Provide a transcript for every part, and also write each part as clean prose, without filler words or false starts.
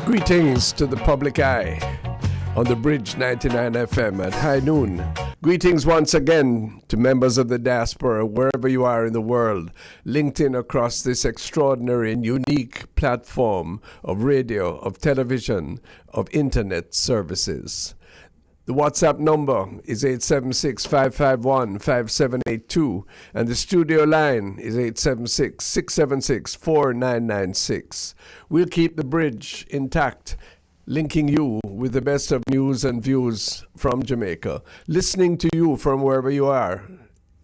Greetings to the public eye on the Bridge 99 FM at high noon. Greetings once again to members of the diaspora, wherever you are in the world, linked in across this extraordinary and unique platform of radio, of television, of internet services. The WhatsApp number is 876-551-5782, and the studio line is 876-676-4996. We'll keep the bridge intact, linking you with the best of news and views from Jamaica, listening to you from wherever you are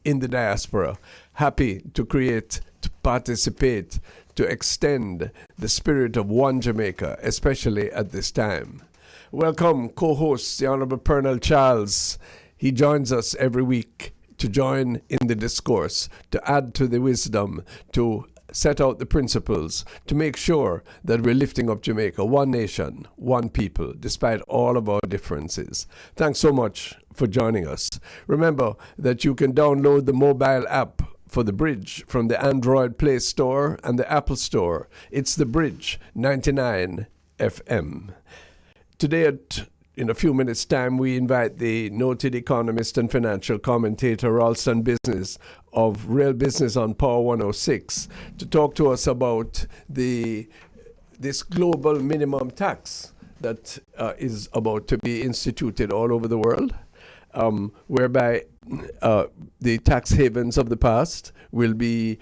in the diaspora, happy to create, to participate, to extend the spirit of one Jamaica, especially at this time. Welcome, co-host, the Honorable Pernell Charles. He joins us every week to join in the discourse, to add to the wisdom, to set out the principles, to make sure that we're lifting up Jamaica, one nation, one people, despite all of our differences. Thanks so much for joining us. Remember that you can download the mobile app for the Bridge from the Android Play Store and the Apple Store. It's the Bridge 99 FM. Today, in a few minutes' time, we invite the noted economist and financial commentator Ralston Business of Real Business on Power 106 to talk to us about this global minimum tax that is about to be instituted all over the world, whereby the tax havens of the past will be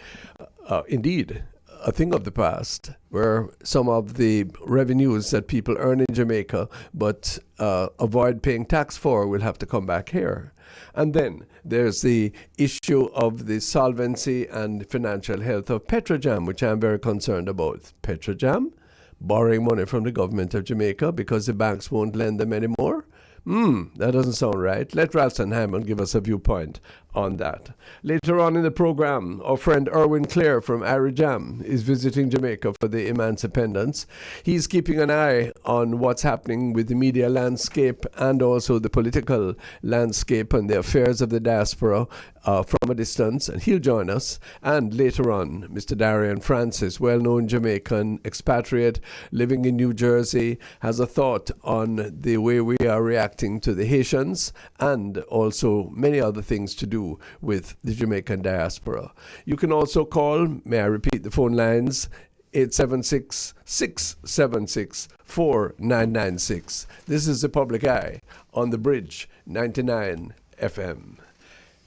indeed a thing of the past, where some of the revenues that people earn in Jamaica but avoid paying tax for will have to come back here. And then there's the issue of the solvency and financial health of Petrojam, which I'm very concerned about. Petrojam borrowing money from the government of Jamaica because the banks won't lend them anymore. That doesn't sound right. Let Ralston Hyman give us a viewpoint on that. Later on in the program, our friend Erwin Clare from Arijam is visiting Jamaica for the Emancipendence. He's keeping an eye on what's happening with the media landscape and also the political landscape and the affairs of the diaspora from a distance, and he'll join us. And later on, Mr. Darian Francis, well-known Jamaican expatriate living in New Jersey, has a thought on the way we are reacting to the Haitians and also many other things to do with the Jamaican diaspora. You can also call, may I repeat the phone lines, 876-676-4996. This is the public eye on the Bridge 99 FM.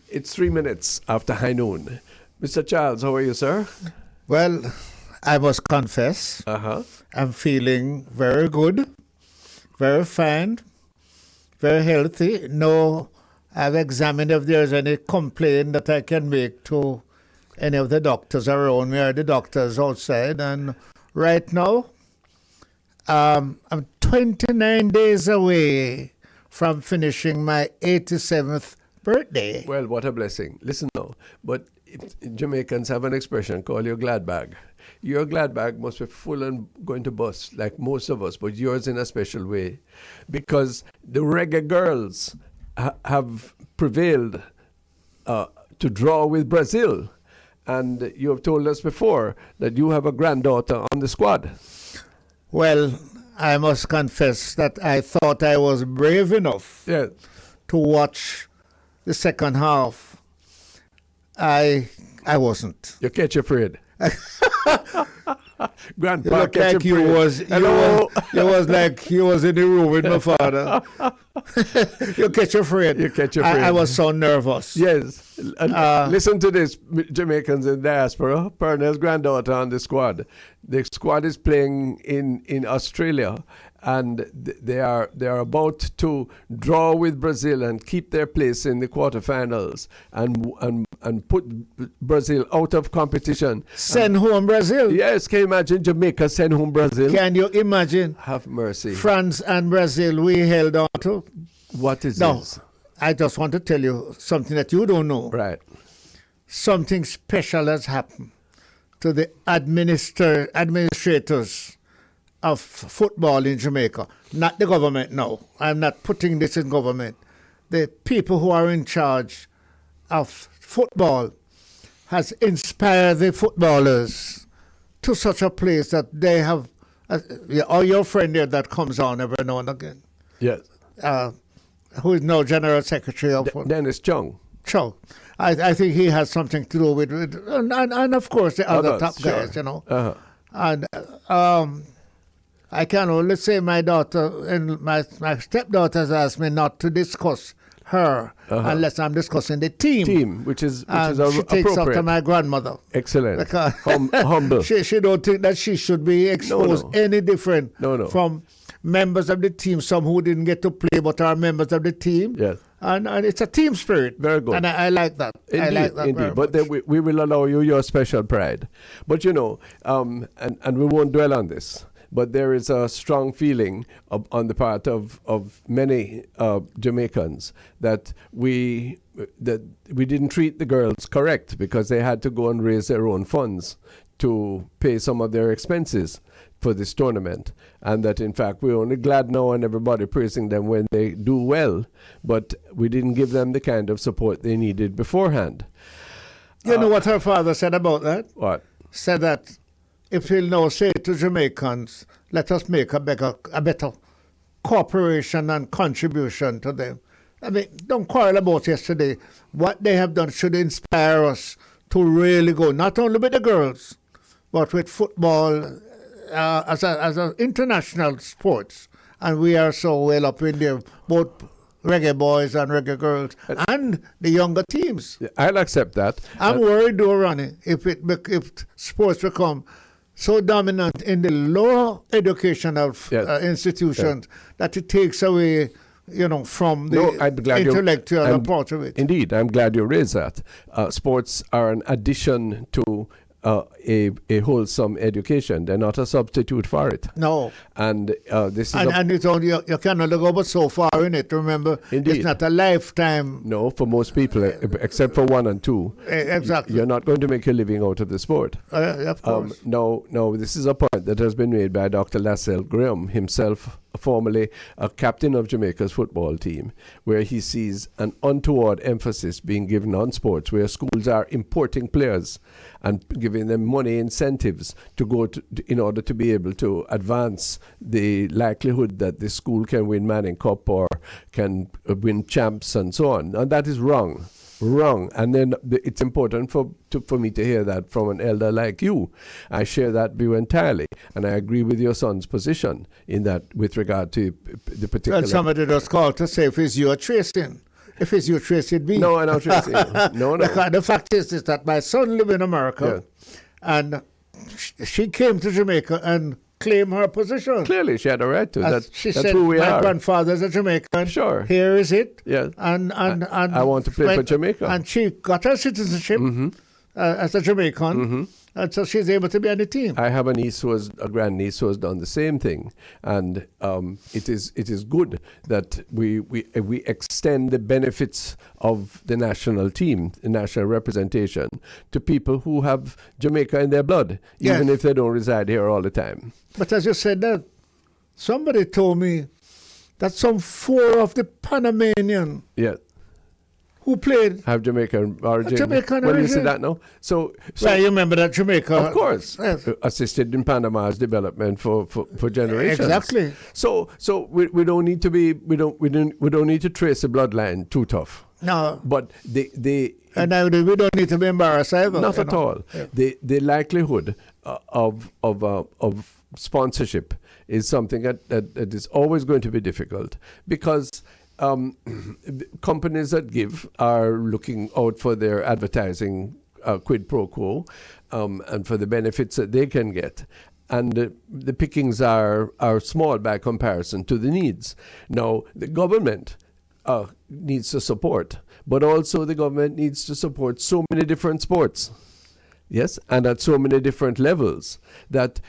It's 3 minutes after high noon. Mr. Charles, how are you, sir? Well, I must confess, I'm feeling very good, very fine, very healthy. No, I've examined if there's any complaint that I can make to any of the doctors around me or the doctors outside. And right now, I'm 29 days away from finishing my 87th birthday. Well, what a blessing. Listen now, but Jamaicans have an expression called your glad bag. Your glad bag must be full and going to bust, like most of us, but yours in a special way, because the reggae girls have prevailed to draw with Brazil. And you have told us before that you have a granddaughter on the squad. Well, I must confess that I thought I was brave enough to watch the second half. I wasn't. You catch afraid. Grandpa, you look like you was like you was in the room with my father. You catch afraid. You catch afraid. I was so nervous. Yes. Listen to this, Jamaicans in diaspora. Pernell's granddaughter on the squad. The squad is playing in Australia, and they are about to draw with Brazil and keep their place in the quarterfinals and put Brazil out of competition. Send home Brazil. Yes, can you imagine Jamaica send home Brazil? Can you imagine? Have mercy. France and Brazil we held on to. What is this? I just want to tell you something that you don't know. Right. Something special has happened to the administrators of football in Jamaica. Not the government, no. I'm not putting this in government. The people who are in charge of football has inspired the footballers to such a place that they have or your friend there that comes on every now and again. Yes. Who is now General Secretary of Dennis Chung. Chung. I think he has something to do with and of course the other top guys, you know. Uh-huh. And I can only say my daughter and my stepdaughter has asked me not to discuss her unless I'm discussing the team. Which is she takes after my grandmother. Excellent. Because humble. She don't think that she should be exposed any different from members of the team, some who didn't get to play but are members of the team. Yes. And it's a team spirit. Very good. And I like that. Indeed, I like that indeed. But much. then we will allow you your special pride. But you know, and we won't dwell on this, but there is a strong feeling on the part of many Jamaicans that we didn't treat the girls correct because they had to go and raise their own funds to pay some of their expenses for this tournament, and that in fact we're only glad now and everybody praising them when they do well, but we didn't give them the kind of support they needed beforehand. You know what her father said about that? What? Said that if he'll now say to Jamaicans, let us make a better cooperation and contribution to them. I mean, don't quarrel about yesterday. What they have done should inspire us to really go, not only with the girls, but with football as an international sports. And we are so well up in there, both reggae boys and reggae girls, and the younger teams. I'll accept that. I'm worried, though, Ronnie, if sports become so dominant in the lower educational institutions that it takes away, from the intellectual part of it. Indeed, I'm glad you raised that. Sports are an addition to a wholesome education. They're not a substitute for it. No. And this is and it's only you can only go but so far in it. Remember, Indeed. It's not a lifetime. No, for most people, except for 1 and 2. Exactly. You're not going to make a living out of the sport. Of course. No, this is a point that has been made by Dr. Lascelles Graham himself, formerly a captain of Jamaica's football team, where he sees an untoward emphasis being given on sports, where schools are importing players and giving them money incentives to go to, in order to be able to advance the likelihood that the school can win Manning Cup or can win champs and so on. And that is wrong. And then it's important for me to hear that from an elder like you. I share that view entirely, and I agree with your son's position in that with regard to the particular. Well, somebody just called to say if it's you tracing. If it's you tracing me. No, I'm not tracing you. No. The fact is that my son lives in America, and she came to Jamaica and claim her position. Clearly, she had a right to. That's said, who we are. My grandfather's a Jamaican. Sure. Here is it. Yes. And I want to play for Jamaica. And she got her citizenship as a Jamaican. And so she's able to be on the team. I have a grandniece who has done the same thing, and it is good that we extend the benefits of the national team, the national representation, to people who have Jamaica in their blood, even if they don't reside here all the time. But as you said that, somebody told me that some 4 of the Panamanian who played have Jamaican origin. Jamaican well, origin. You see that now? So you remember that Jamaica, of course, assisted in Panama's development for generations. Exactly. So we don't need to be we don't need to trace the bloodline too tough. No. But we don't need to be embarrassed either. Not at all. Yeah. The likelihood of sponsorship is something that is always going to be difficult because. Companies that give are looking out for their advertising quid pro quo and for the benefits that they can get. And the pickings are small by comparison to the needs. Now, the government needs to support, but also the government needs to support so many different sports. Yes, and at so many different levels that,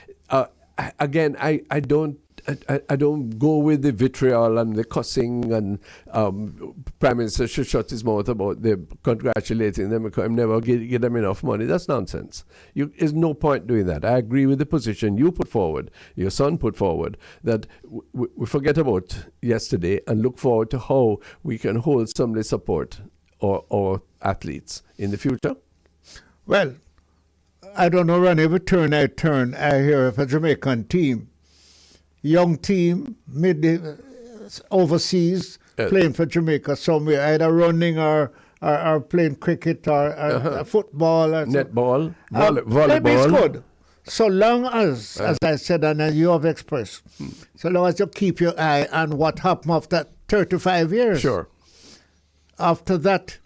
again, I don't go with the vitriol and the cussing and Prime Minister should shut his mouth about congratulating them because I'm never get them enough money. That's nonsense. There's no point doing that. I agree with the position you put forward, your son put forward, that we forget about yesterday and look forward to how we can wholesomely support our athletes in the future. Well, I don't know, Ron, every turn I hear of a Jamaican team young team, overseas, playing for Jamaica somewhere, either running or playing cricket or football. Or netball, volleyball. Maybe it's good. So long as I said and as you have expressed, so long as you keep your eye on what happened after 35 years. Sure. After that,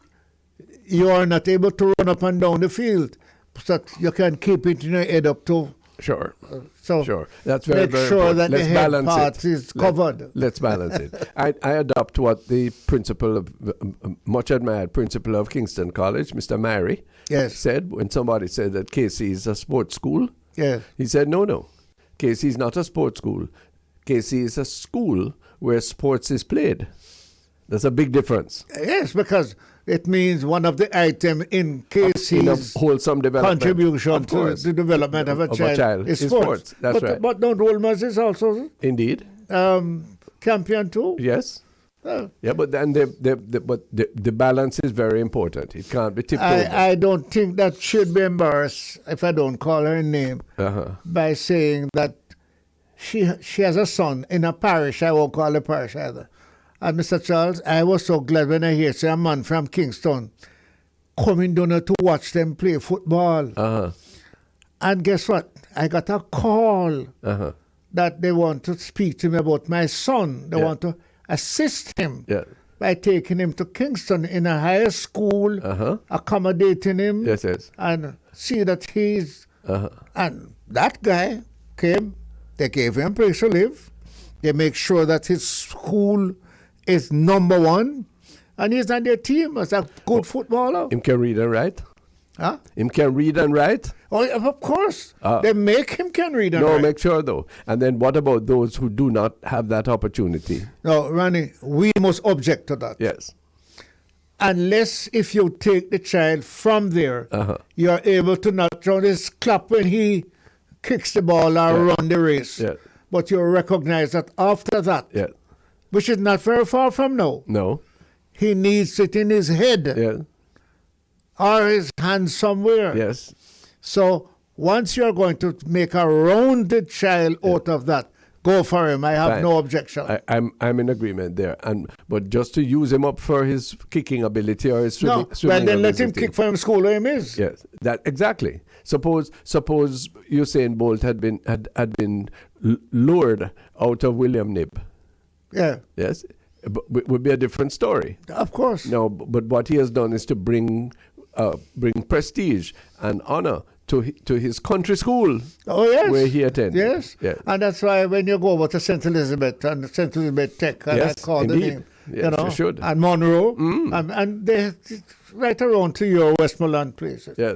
you are not able to run up and down the field, so that you can keep it in your head up to. Sure. So that's very, make very sure important. that Let's the head balance part it. is covered. Let's balance it. I adopt what the principal of, much admired principal of Kingston College, Mr. Mary, said when somebody said that KC is a sports school. Yes. He said, no. KC is not a sports school. KC is a school where sports is played. There's a big difference. Yes, because it means one of the items in KC's wholesome development contribution to the development of a child is sports. That's right. But no, Rolmers is also indeed champion too. Yes. Yeah, but then the balance is very important. It can't be tipped over. I don't think that she'd be embarrassed if I don't call her name by saying that she has a son in a parish. I won't call the parish either. And Mr. Charles, I was so glad when I hear a man from Kingston coming down to watch them play football. And guess what? I got a call that they want to speak to me about my son. They want to assist him by taking him to Kingston in a higher school, accommodating him, and see that he's... And that guy came, they gave him a place to live, they make sure that his school is number one, and he's on their team as a good footballer. Him can read and write? Huh? Him can read and write? Oh, of course. They make him can read and write. No, make sure though. And then what about those who do not have that opportunity? No, Ronnie, we must object to that. Yes. Unless if you take the child from there, you're able to not just clap when he kicks the ball or run the race. But you recognize that after that, which is not very far from now. No. He needs it in his head or his hand somewhere. Yes. So once you're going to make a rounded child out of that, go for him. I have no objection. I'm in agreement there. But just to use him up for his kicking ability or his swimming well then let ability. him kick for him school where he is. Yes, that exactly. Suppose Usain Bolt had been lured out of William Knibb. Yeah. Yes, it would be a different story. Of course. No, but what he has done is to bring prestige and honor to his country school. Oh yes, where he attended. Yes. And that's why when you go over to St. Elizabeth and St. Elizabeth Tech, and I call the name, yes, you should. And Monroe, and they right around to your Westmoreland places. Yeah.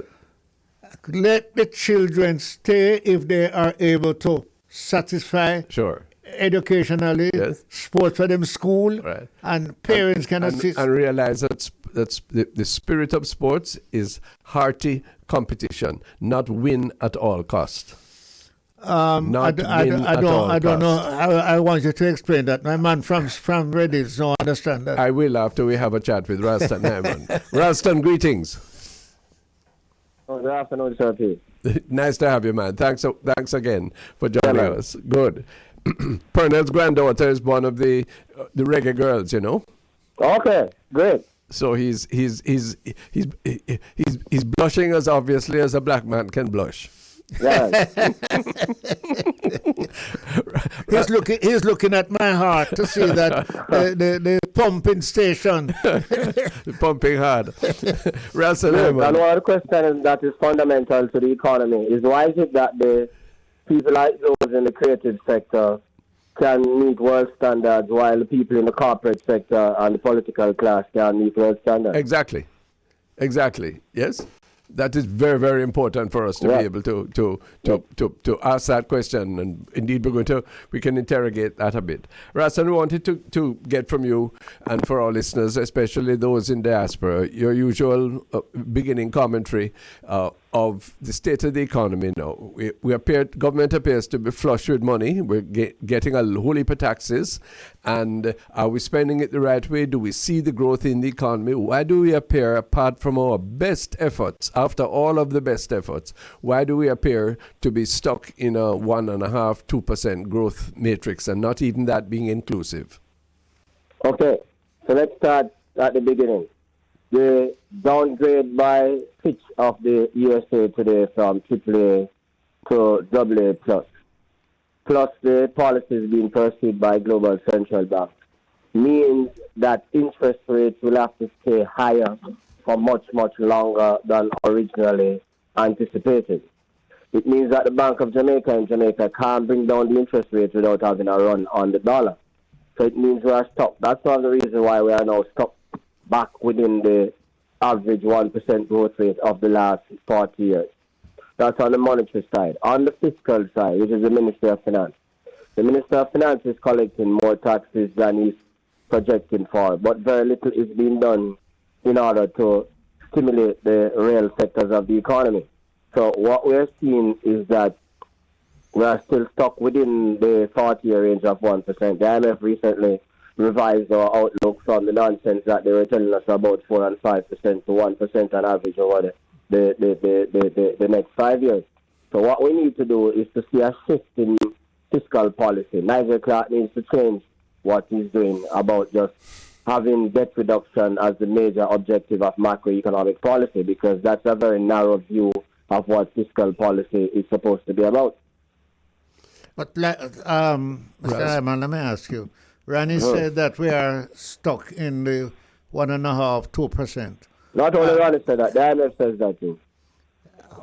Let the children stay if they are able to satisfy. Sure. Educationally, sports for them school, and parents can assist. And realize that the spirit of sports is hearty competition, not win at all cost. I don't know. I want you to explain that. My man from Reddit don't understand that. I will after we have a chat with Ralston Hyman. Ralston, greetings. Oh, good afternoon, sir. Nice to have you, man. Thanks again for joining us. Good. Pernell's granddaughter is one of the reggae girls, you know. Okay, great. So he's blushing as obviously as a black man can blush. Yes. He's looking at my heart to see that the pumping station. Pumping hard. Ralston, and one of the questions that is fundamental to the economy is why is it that the people like those in the creative sector can meet world standards while the people in the corporate sector and the political class can meet world standards? Exactly. Yes. That is very, very important for us to be able to ask that question, and indeed we can interrogate that a bit. Ralston, we wanted to get from you and for our listeners, especially those in diaspora, your usual beginning commentary of the state of the economy now. Government appears to be flush with money. We're getting a whole heap of taxes. And are we spending it the right way? Do we see the growth in the economy? Why do we appear, apart from our best efforts, after all of the best efforts, why do we appear to be stuck in a 1.5%, 2% growth matrix and not even that being inclusive? Okay, so let's start at the beginning. The downgrade by Fitch of the USA today from AAA to AA plus the policies being pursued by global central banks, means that interest rates will have to stay higher for much, much longer than originally anticipated. It means that the Bank of Jamaica in Jamaica can't bring down the interest rate without having a run on the dollar. So it means we are stuck. That's one of the reasons why we are now stuck back within the average 1% growth rate of the last 40 years. That's on the monetary side. On the fiscal side, which is the Ministry of Finance, the Minister of Finance is collecting more taxes than he's projecting for, but very little is being done in order to stimulate the real sectors of the economy. So what we're seeing is that we are still stuck within the 40-year range of 1%. The IMF recently revised our outlook from the nonsense that they were telling us about 4 and 5% to 1% on average over the next 5 years. So what we need to do is to see a shift in fiscal policy. Nigel Clark needs to change what he's doing about just having debt reduction as the major objective of macroeconomic policy, because that's a very narrow view of what fiscal policy is supposed to be about. But, Mr. Hyman, let me ask you. Rani said that we are stuck in the 1.5%, 2%. Not only Rani said that, the IMF says that too.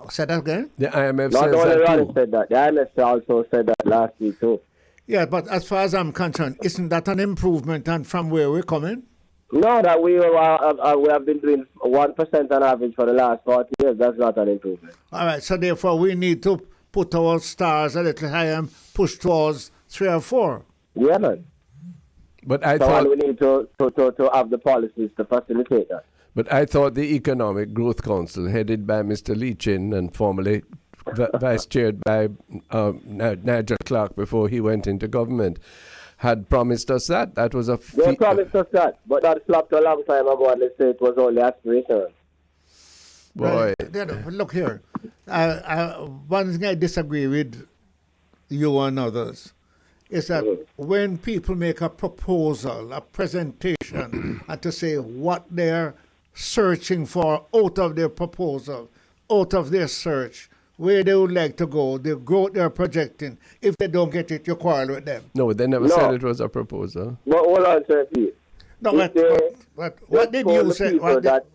Say that again? The IMF Not says only that Rani too. said that, the IMF also said that last week too. Yeah, but as far as I'm concerned, isn't that an improvement and from where we're coming? No, that we have been doing 1% on average for the last 40 years. That's not an improvement. All right, so therefore we need to put our stars a little higher and push towards 3 or 4. Yeah, man. But I So thought we need to have the policies to facilitate that. But I thought the Economic Growth Council, headed by Mr. Leachin and formerly vice-chaired by Nigel Clark before he went into government, had promised us that. That was a... They promised us that, but that flopped a long time ago and they said it was only aspirational. Boy. Right. Look here. One thing I disagree with you and others is that when people make a proposal, a presentation, and to say what they're searching for out of their proposal, out of their search, where they would like to go, the growth they're projecting, if they don't get it, you quarrel with them. No, they never said it was a proposal. But hold on, sir, please. No, what did you say? That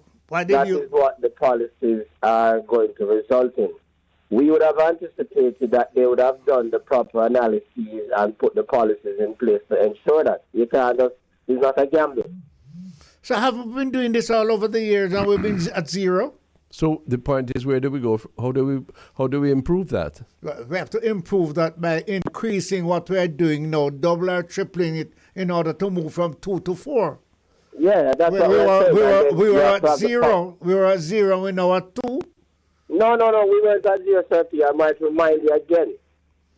is what the policies are going to result in. We would have anticipated that they would have done the proper analyses and put the policies in place to ensure that. You can't just, it's not a gamble. So have we been doing this all over the years and we've been at zero? So the point is, where do we go? How do we improve that? We have to improve that by increasing what we are doing now, double or tripling it in order to move from 2 to 4. Yeah, that's what we were at zero. We were at zero, we're now at 2. No, we weren't at zero, sir. I might remind you again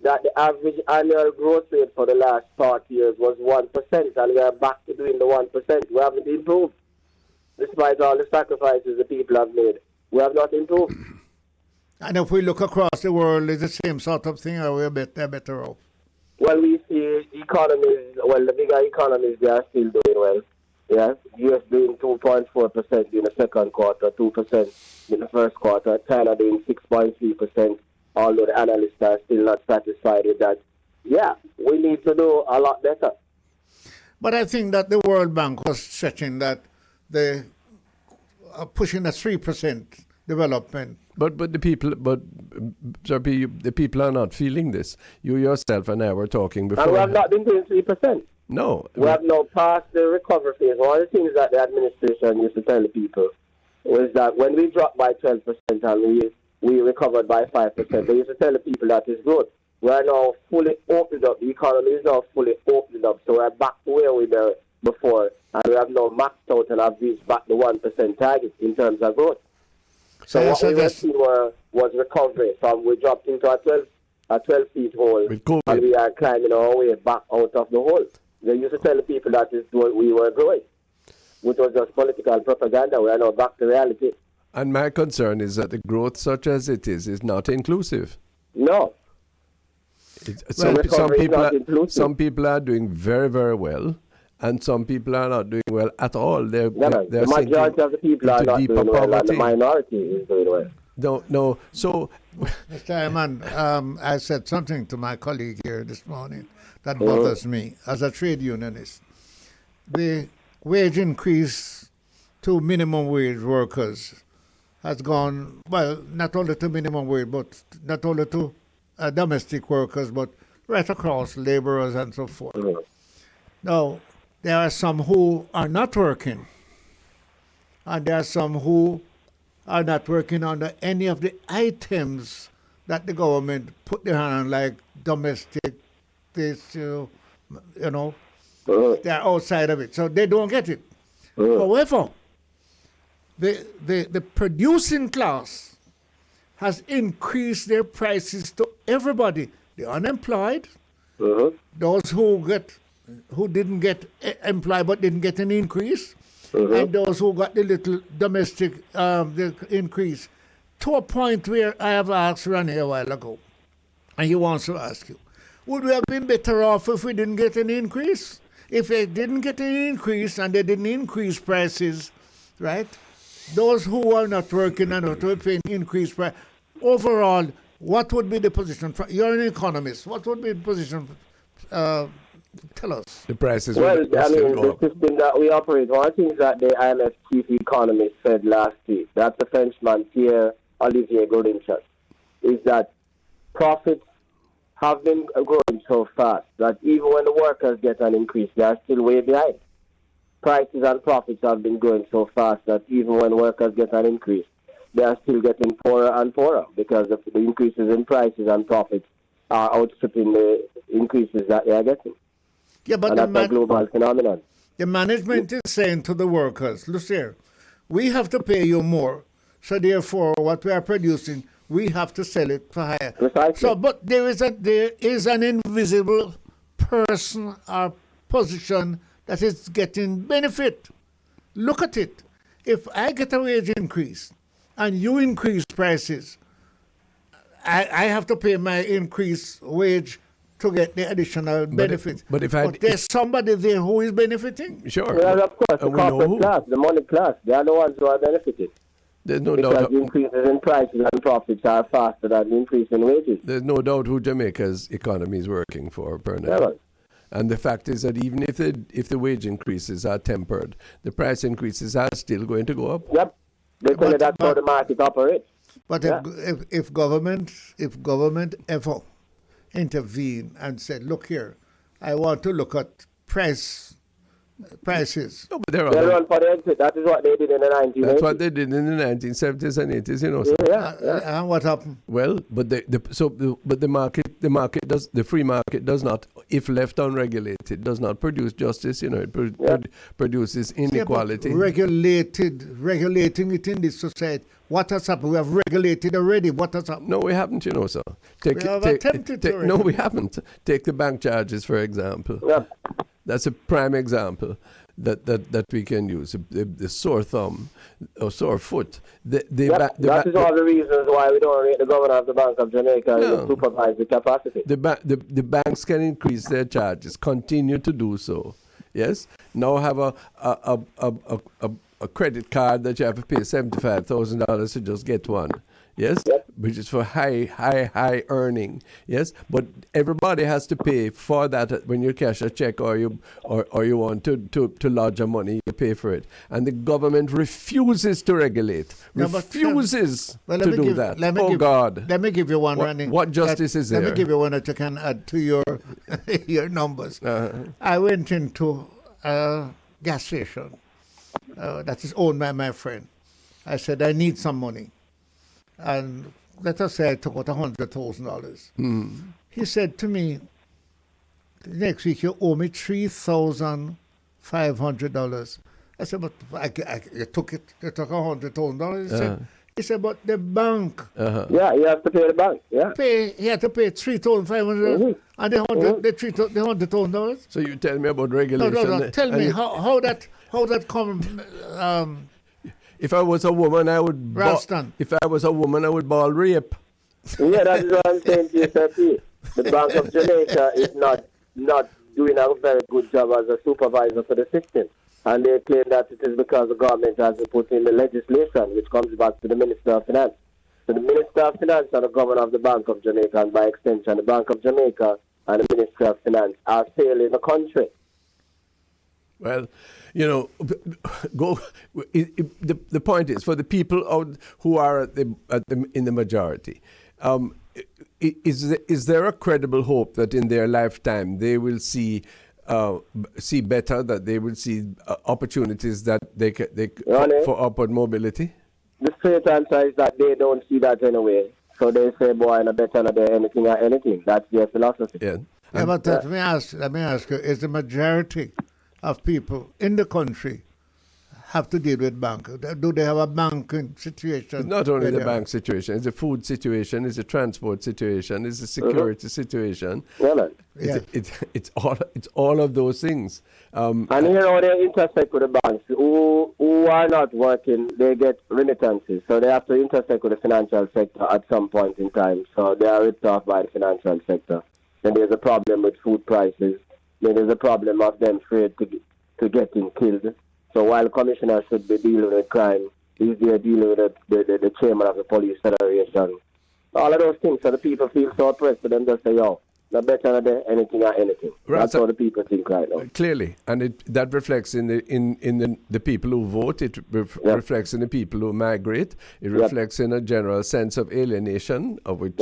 that the average annual growth rate for the last 40 years was 1%, and we are back to doing the 1%. We haven't improved. Despite all the sacrifices the people have made, we have not improved. And if we look across the world, it's the same sort of thing, or we're better off? Well, we see the bigger economies, they are still doing well. Yeah, US doing 2.4% in the second quarter, 2% in the first quarter, China doing 6.3%, although the analysts are still not satisfied with that. Yeah, we need to do a lot better. But I think that the World Bank was stretching that they are pushing a 3% development. But the people are not feeling this. You yourself and I were talking before. And we have not been doing 3%. No. We have now passed the recovery phase. One of the things that the administration used to tell the people was that when we dropped by 12% and we recovered by 5%, they used to tell the people that is growth. We are now fully opened up. The economy is now fully opened up. So we're back to where we were before. And we have now maxed out and have reached back the 1% target in terms of growth. So what we were seeing was recovery from we dropped into a 12 feet hole, and we are climbing our way back out of the hole. They used to tell the people that is what we were growing, which was just political propaganda. We are now back to reality. And my concern is that the growth, such as it is not inclusive. No. Some people are doing very, very well, and some people are not doing well at all. They're the majority of the people are not doing well, and the minority is doing well. No. So, Mr. Hyman, I said something to my colleague here this morning that bothers me as a trade unionist. The wage increase to minimum wage workers has gone, well, not only to minimum wage, but not only to domestic workers, but right across laborers and so forth. Now, there are some who are not working, and there are some who are not working under any of the items that the government put their hand on, like domestic, this, they're outside of it, so they don't get it. However, the producing class has increased their prices to everybody. The unemployed, those who didn't get employed but didn't get an increase, and those who got the little domestic the increase, to a point where I have asked Ronnie a while ago, and he wants to ask you, would we have been better off if we didn't get an increase? If they didn't get an increase and they didn't increase prices, right? Those who are not working and not paying increased price, overall, what would be the position? You're an economist. What would be the position? Tell us. The prices. Well, the system that we operate, one of the things that the IMF chief economist said last week, that's the Frenchman Pierre-Olivier Godinchas, is that profits have been growing so fast that even when the workers get an increase, they are still way behind. Prices and profits have been growing so fast that even when workers get an increase, they are still getting poorer and poorer because of the increases in prices and profits are outstripping the increases that they are getting. Yeah, but and that's a global phenomenon. The management is saying to the workers, look here, we have to pay you more, so therefore what we are producing, we have to sell it for higher. Precisely. So, but there is an invisible person or position that is getting benefit. Look at it. If I get a wage increase and you increase prices, I have to pay my increased wage to get the additional benefit. But there's somebody there who is benefiting. Sure. Well, of course, the corporate class, the money class, they are the ones who are benefiting. There's no because doubt. The increases in prices and profits are faster than the increase in wages. There's no doubt who Jamaica's economy is working for, Bernard. Yeah. And the fact is that even if the wage increases are tempered, the price increases are still going to go up. Yep. They tell you that's how the market operates. But if government ever intervene and said, look here, I want to look at prices. No, but they run for the exit. That is what they did in the 1980s. That's what they did in the 1970s and 80s, you know. So. Yeah. And what happened? Well, but the free market does not, if left unregulated, does not produce justice. You know, it produces inequality. Yeah, regulating it in this society. What has happened? We have regulated already. What has happened? No, we haven't, you know, sir. No, we haven't. Take the bank charges, for example. Yeah. That's a prime example that we can use. The sore thumb or sore foot. That is all the reasons why we don't rate the governor of the Bank of Jamaica to supervise the capacity. The banks can increase their charges, continue to do so. Yes. Now have a credit card that you have to pay $75,000 to just get one. Yes, which is for high earning. Yes, but everybody has to pay for that when you cash a check or you want to lodge a money, you pay for it, and the government refuses to regulate, to do that. God! Let me give you one. What justice is there? Let me give you one that you can add to your numbers. I went into a gas station that is owned by my friend. I said I need some money. And let us say I took out $100,000. He said to me, next week you owe me $3,500. I said, but you took $100,000. He said, It's about the bank. Yeah, he has to pay the bank. Yeah. He had to pay 3,500 and they want the $100,000. So you tell me about regulation. No. Tell me how that come. If I was a woman, I would. Ralston. If I was a woman, I would ball rape. Yeah, that is what I'm saying to you, Sir P. The Bank of Jamaica is not doing a very good job as a supervisor for the system. And they claim that it is because the government has put in the legislation, which comes back to the Minister of Finance. So the Minister of Finance and the Governor of the Bank of Jamaica, and by extension, the Bank of Jamaica and the Ministry of Finance are failing the country. Well, you know, the point is, for the people out who are in the majority, is there a credible hope that in their lifetime they will see better, that they will see opportunities that they for upward mobility? The straight answer is that they don't see that anyway. So they say, boy, no better than anything or anything. That's their philosophy. Yeah. But let me ask you, is the majority of people in the country have to deal with bank? Do they have a banking situation? It's not only the bank situation, it's the food situation, it's the transport situation, it's the security situation. Yeah, man. It's all of those things. And here how they intersect with the banks. Who are not working, they get remittances. So they have to intersect with the financial sector at some point in time. So they are ripped off by the financial sector. Then there's a problem with food prices. Then there's a problem of them afraid to getting killed. So while commissioner should be dealing with crime, he's there dealing with the chairman of the police federation. All of those things. So the people feel so oppressed, but then just say, yo, no better than anything or anything. Right, that's what the people think right now. Clearly, and that reflects in the people who vote. It reflects in the people who migrate. It reflects in a general sense of alienation, of which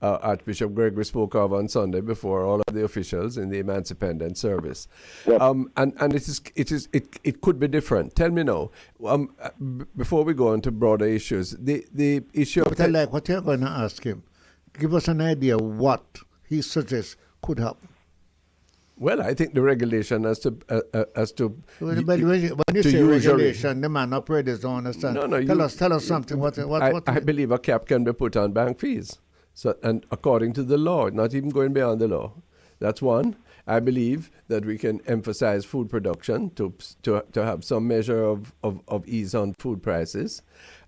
Archbishop Gregory spoke of on Sunday before all of the officials in the Emancipendent Service. And it could be different. Tell me now, before we go on to broader issues, the issue. But I like what you're going to ask him. Give us an idea what he suggests could happen. Well, I think the regulation as to when you say regulation, the man operators don't understand. Tell us something. I believe a cap can be put on bank fees. So, and according to the law, not even going beyond the law. That's one. I believe that we can emphasize food production to have some measure of ease on food prices.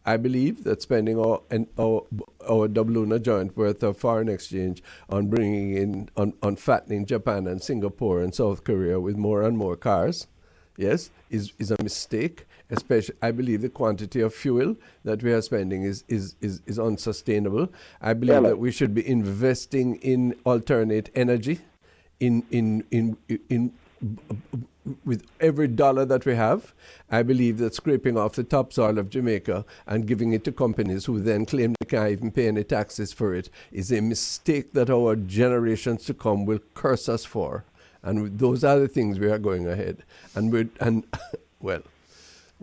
I believe that spending our doubloon joint worth of foreign exchange on bringing in, on fattening Japan and Singapore and South Korea with more and more cars, yes, is a mistake. Especially, I believe the quantity of fuel that we are spending is unsustainable. I believe that we should be investing in alternate energy, with every dollar that we have. I believe that scraping off the topsoil of Jamaica and giving it to companies who then claim they can't even pay any taxes for it is a mistake that our generations to come will curse us for. And those are the things we are going ahead.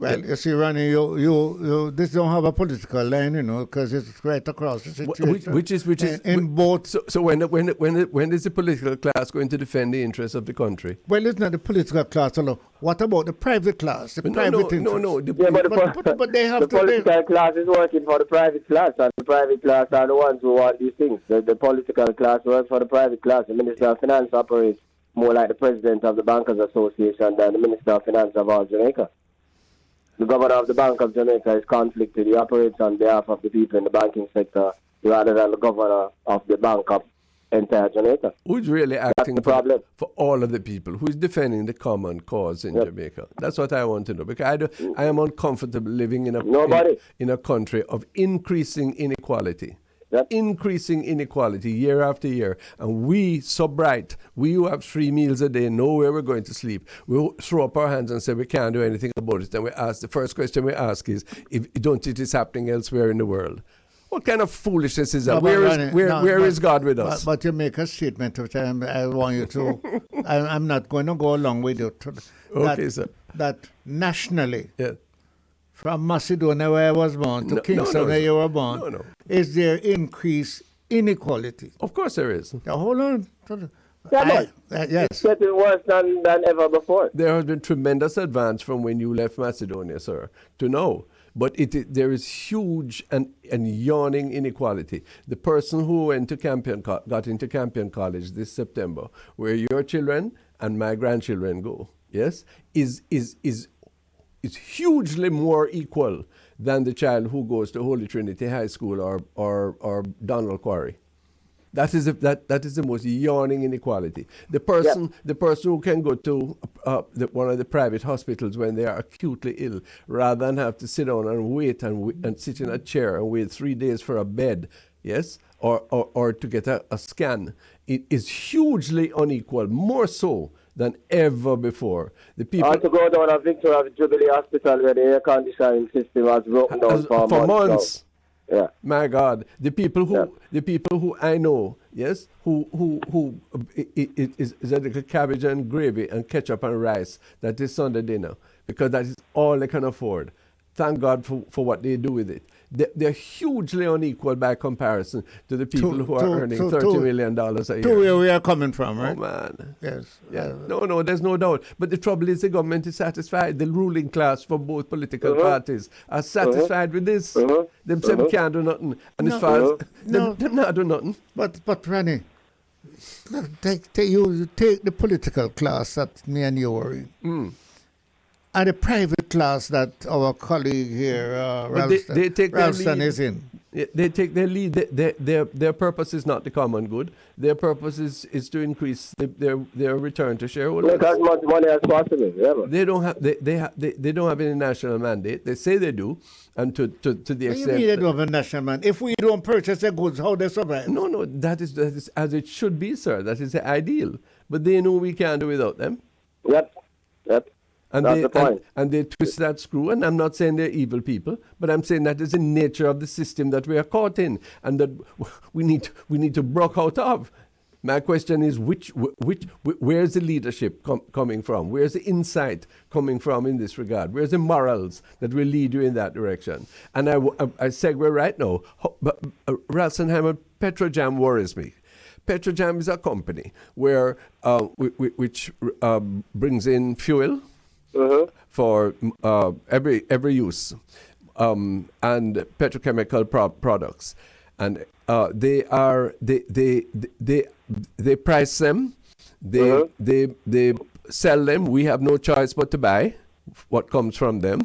Well, you see, Ronnie, you this don't have a political line, because it's right across the situation. Which is in both. So when is the political class going to defend the interests of the country? Well, it's not the political class alone. What about the private class? The private interest? But they have the political class is working for the private class, and the private class are the ones who want these things. The political class works for the private class. The Minister of Finance operates more like the president of the Bankers Association than the Minister of Finance of all Jamaica. The governor of the Bank of Jamaica is conflicted. He operates on behalf of the people in the banking sector rather than the governor of the Bank of entire Jamaica. Who's really acting for all of the people? Who's defending the common cause in Jamaica? That's what I want to know. Because I am uncomfortable living in a country of increasing inequality. Increasing inequality year after year, and we so bright, we who have 3 meals a day know where we're going to sleep, we'll throw up our hands and say we can't do anything about it. And the first question we ask is, if don't it is happening elsewhere in the world? What kind of foolishness is that? Where is God with us? But you make a statement which I want you to. I'm not going to go along with you. Okay, sir. That nationally. Yeah. From Macedonia, where I was born, to Kingston, where you were born, is there increased inequality? Of course there is. Now, hold on. Yes. It's getting worse than ever before. There has been tremendous advance from when you left Macedonia, sir, to now. But there is huge and yawning inequality. The person who went to got into Campion College this September, where your children and my grandchildren go, yes, is hugely more equal than the child who goes to Holy Trinity High School or Donald Quarry. That is the most yawning inequality. The person who can go to one of the private hospitals when they are acutely ill, rather than have to sit down and wait and sit in a chair and wait 3 days for a bed, yes, or to get a scan, it is hugely unequal, more so than ever before. The people to go down to Victoria Jubilee Hospital where the air conditioning system was broken down for months. Yeah. My God, the people who I know, yes, who is a little cabbage and gravy and ketchup and rice that is Sunday dinner, because that is all they can afford. Thank God for what they do with it. They're hugely unequal by comparison to the people who are earning $30 million a year. To where we are coming from, right? Oh, man. Yes. Yeah. No, there's no doubt. But the trouble is the government is satisfied. The ruling class for both political parties are satisfied with this. Them say we can't do nothing. And as far as them not do nothing. But Ronnie, take the political class that me and you are in. And the private class that our colleague here, Ralston, is in. They take their lead. Their purpose is not the common good. Their purpose is to increase their return to shareholders. Make as much money as possible. Yeah, they don't have they don't have any national mandate. They say they do, and to the extent. What do you mean they don't have a national mandate? If we don't purchase their goods, how they survive? No, that is as it should be, sir. That is the ideal. But they know we can't do without them. Yep. And they twist that screw, and I'm not saying they're evil people, but I'm saying that is the nature of the system that we are caught in, and that we need to break out of. My question is, where's the leadership coming from? Where's the insight coming from in this regard? Where's the morals that will lead you in that direction? And I segue right now. But Ralston, Hyman, Petrojam worries me. Petrojam is a company which brings in fuel for every use and petrochemical products, and they price them, they sell them. We have no choice but to buy what comes from them,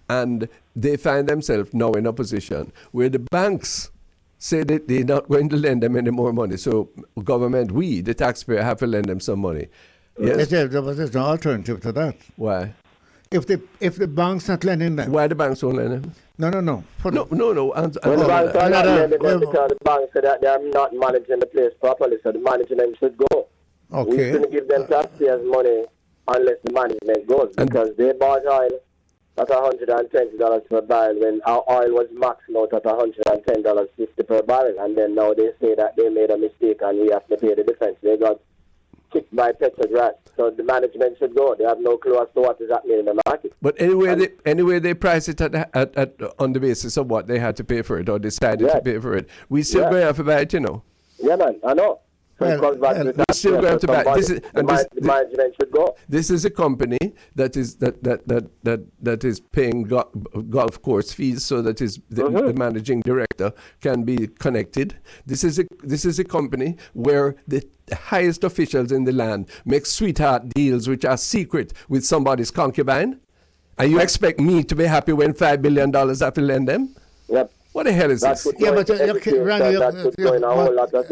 and they find themselves now in a position where the banks say that they're not going to lend them any more money. So government, we, the taxpayer, have to lend them some money. Yes? There's no alternative to that. Why? If the bank's not lending them. Why the banks won't lend them? No. The banks are not lending them because the banks say that they are not managing the place properly, so the management should go. Okay. We shouldn't give them taxpayers money unless the management goes, because they bought oil at $120 per barrel when our oil was maxed out at $110.50 per barrel, and then now they say that they made a mistake and we have to pay the difference. They got kicked by Petrobras, so the management should go. They have no clue as to what is happening in the market. But anyway, they price it at on the basis of what they had to pay for it or decided to pay for it. We still going to have to buy it, you know. Yeah, man, I know. We're still going to buy. The management should go. This is a company that is paying golf course fees, so that the managing director can be connected. This is a company where the highest officials in the land make sweetheart deals which are secret with somebody's concubine. And you expect me to be happy when $5 billion have to lend them? Yep. What the hell is this? Yeah, but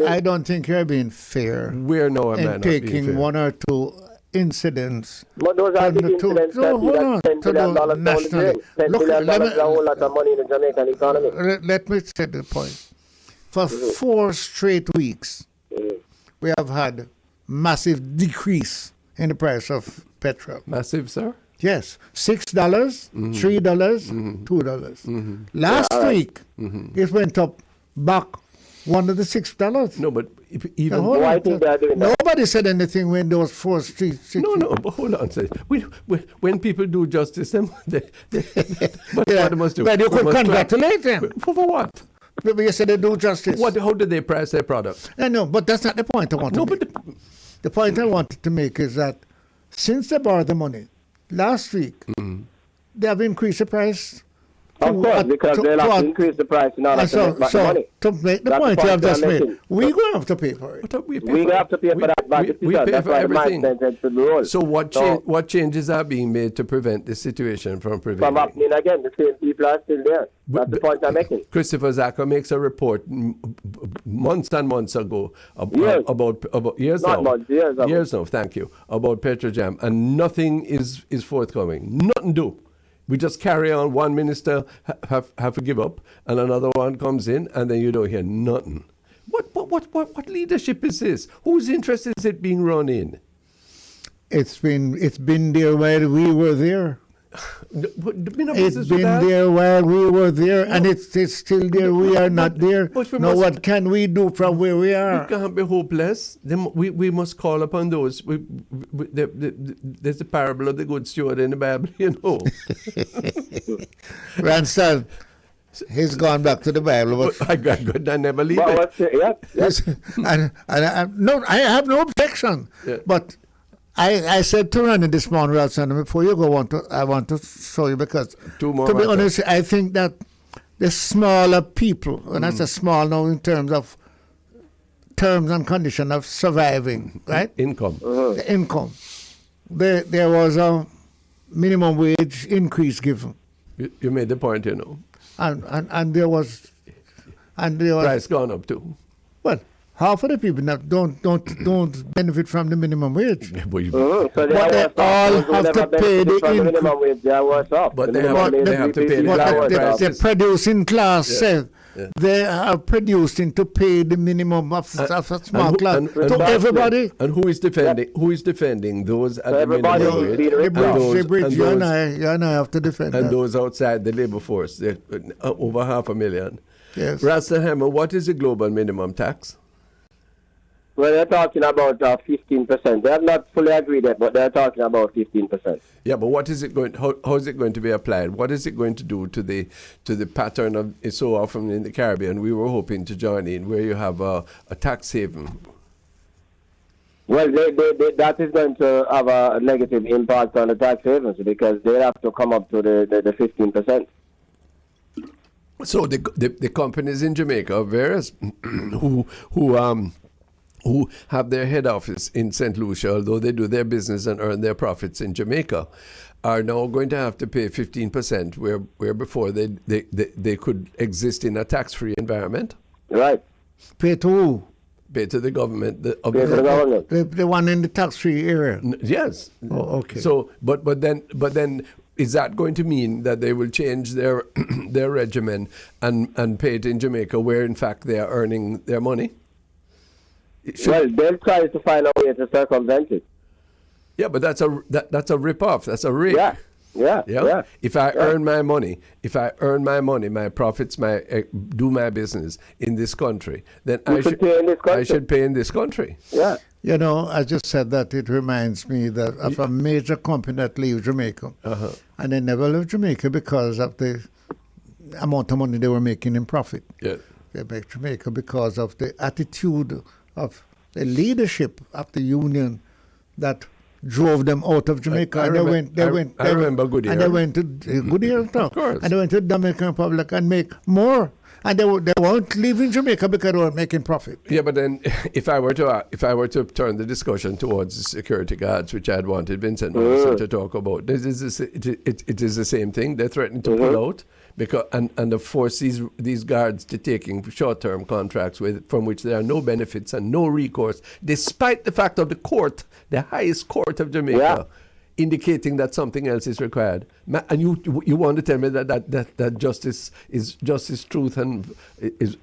I don't think you're being fair. We're no man in taking one or two incidents. But those are the incidents that $10 billion down the drain. $10 billion is a whole lot of money in the Jamaican economy. Let me say the point. For 4 straight weeks, we have had massive decrease in the price of petrol. Massive, sir? Yes, $6, $3, $2. Last week, it went up back $1 to $6. No, but even nobody said anything when those 4 streets. No, but hold on, sir. When people do justice, they what must do? But you could congratulate them. For what? But you said they do justice. How did they price their product? I know, but that's not the point I want to make. The point I wanted to make is that since they borrowed the money, last week, they have increased the price Of course, because they'll have to increase the price in order to make back the money. To make the point you have just made, we're going to have to pay for it. We have to pay for that back. We pay That's for why everything. the mindset to the role. So what changes are being made to prevent this situation from prevailing? From happening again, the same people are still there. That's the point I'm making. Christopher Zaka makes a report months and months ago about years Not now. months, years ago. Years now, thank you, about Petrojam, and nothing is forthcoming. Nothing do. We just carry on. One minister have to give up, and another one comes in, and then you don't hear nothing. What leadership is this? Whose interest is it being run in? It's been there while we were there. It's been there while we were there, and it's still there. We are not there. Now, what can we do from where we are? We can't be hopeless. We must call upon those. There's the parable of the good steward in the Bible, you know. Ralston, he's gone back to the Bible. But I never leave it. I have no objection. Yeah. But I said to Randy this morning, Ralston, before you go on, I want to show you, because to be honest, I think that the smaller people, and that's a small now in terms of terms and condition of surviving, right? Income. The income. There was a minimum wage increase given. You made the point, you know. And there was Price gone up too. Well, half of the people that don't benefit from the minimum wage. So but they all have to pay the minimum wage. They are worse off. But they have to pay the producing class said they are producing to pay the minimum of a small class to everybody. And who is defending? Who is defending those at the minimum wage? You and I have to defend and that. those outside the labor force, over 500,000. Yes. Ralston Hyman, what is the global minimum tax? Well, they're talking about 15%. They have not fully agreed yet, but they're talking about 15%. Yeah, but what is it going? How is it going to be applied? What is it going to do to the pattern of so often in the Caribbean? We were hoping to join in where you have a tax haven. Well, that is going to have a negative impact on the tax havens, because they have to come up to the 15%. So the companies in Jamaica, various who have their head office in St. Lucia, although they do their business and earn their profits in Jamaica, are now going to have to pay 15%, where before they could exist in a tax-free environment. Right. Pay to who? Pay to the government. The government. The one in the tax-free area. Yes. Oh, okay. So, but then. Is that going to mean that they will change their regimen and pay it in Jamaica, where in fact they are earning their money? Well, they'll try to find a way to circumvent it. Yeah, but that's a rip-off. That's a rig. Yeah. If I earn my money, my profits, do my business in this country, then I should pay in this country. Yeah. You know, I just said that it reminds me that of a major company that leaves Jamaica. Uh-huh. And they never left Jamaica because of the amount of money they were making in profit. Yeah. They left Jamaica because of the attitude of the leadership of the union that drove them out of Jamaica. I remember Goodyear. And they went to Goodyear, of course. And they went to the Dominican Republic and make more. And they won't leave in Jamaica because they were making profit. Yeah, but then if I were to turn the discussion towards the security guards, which I had wanted Vincent Morrison to talk about, it is the same thing. They're threatening to pull out because and to force these guards to taking short-term contracts from which there are no benefits and no recourse, despite the fact of the court, the highest court of Jamaica, indicating that something else is required. And you want to tell me that justice is justice, truth, and it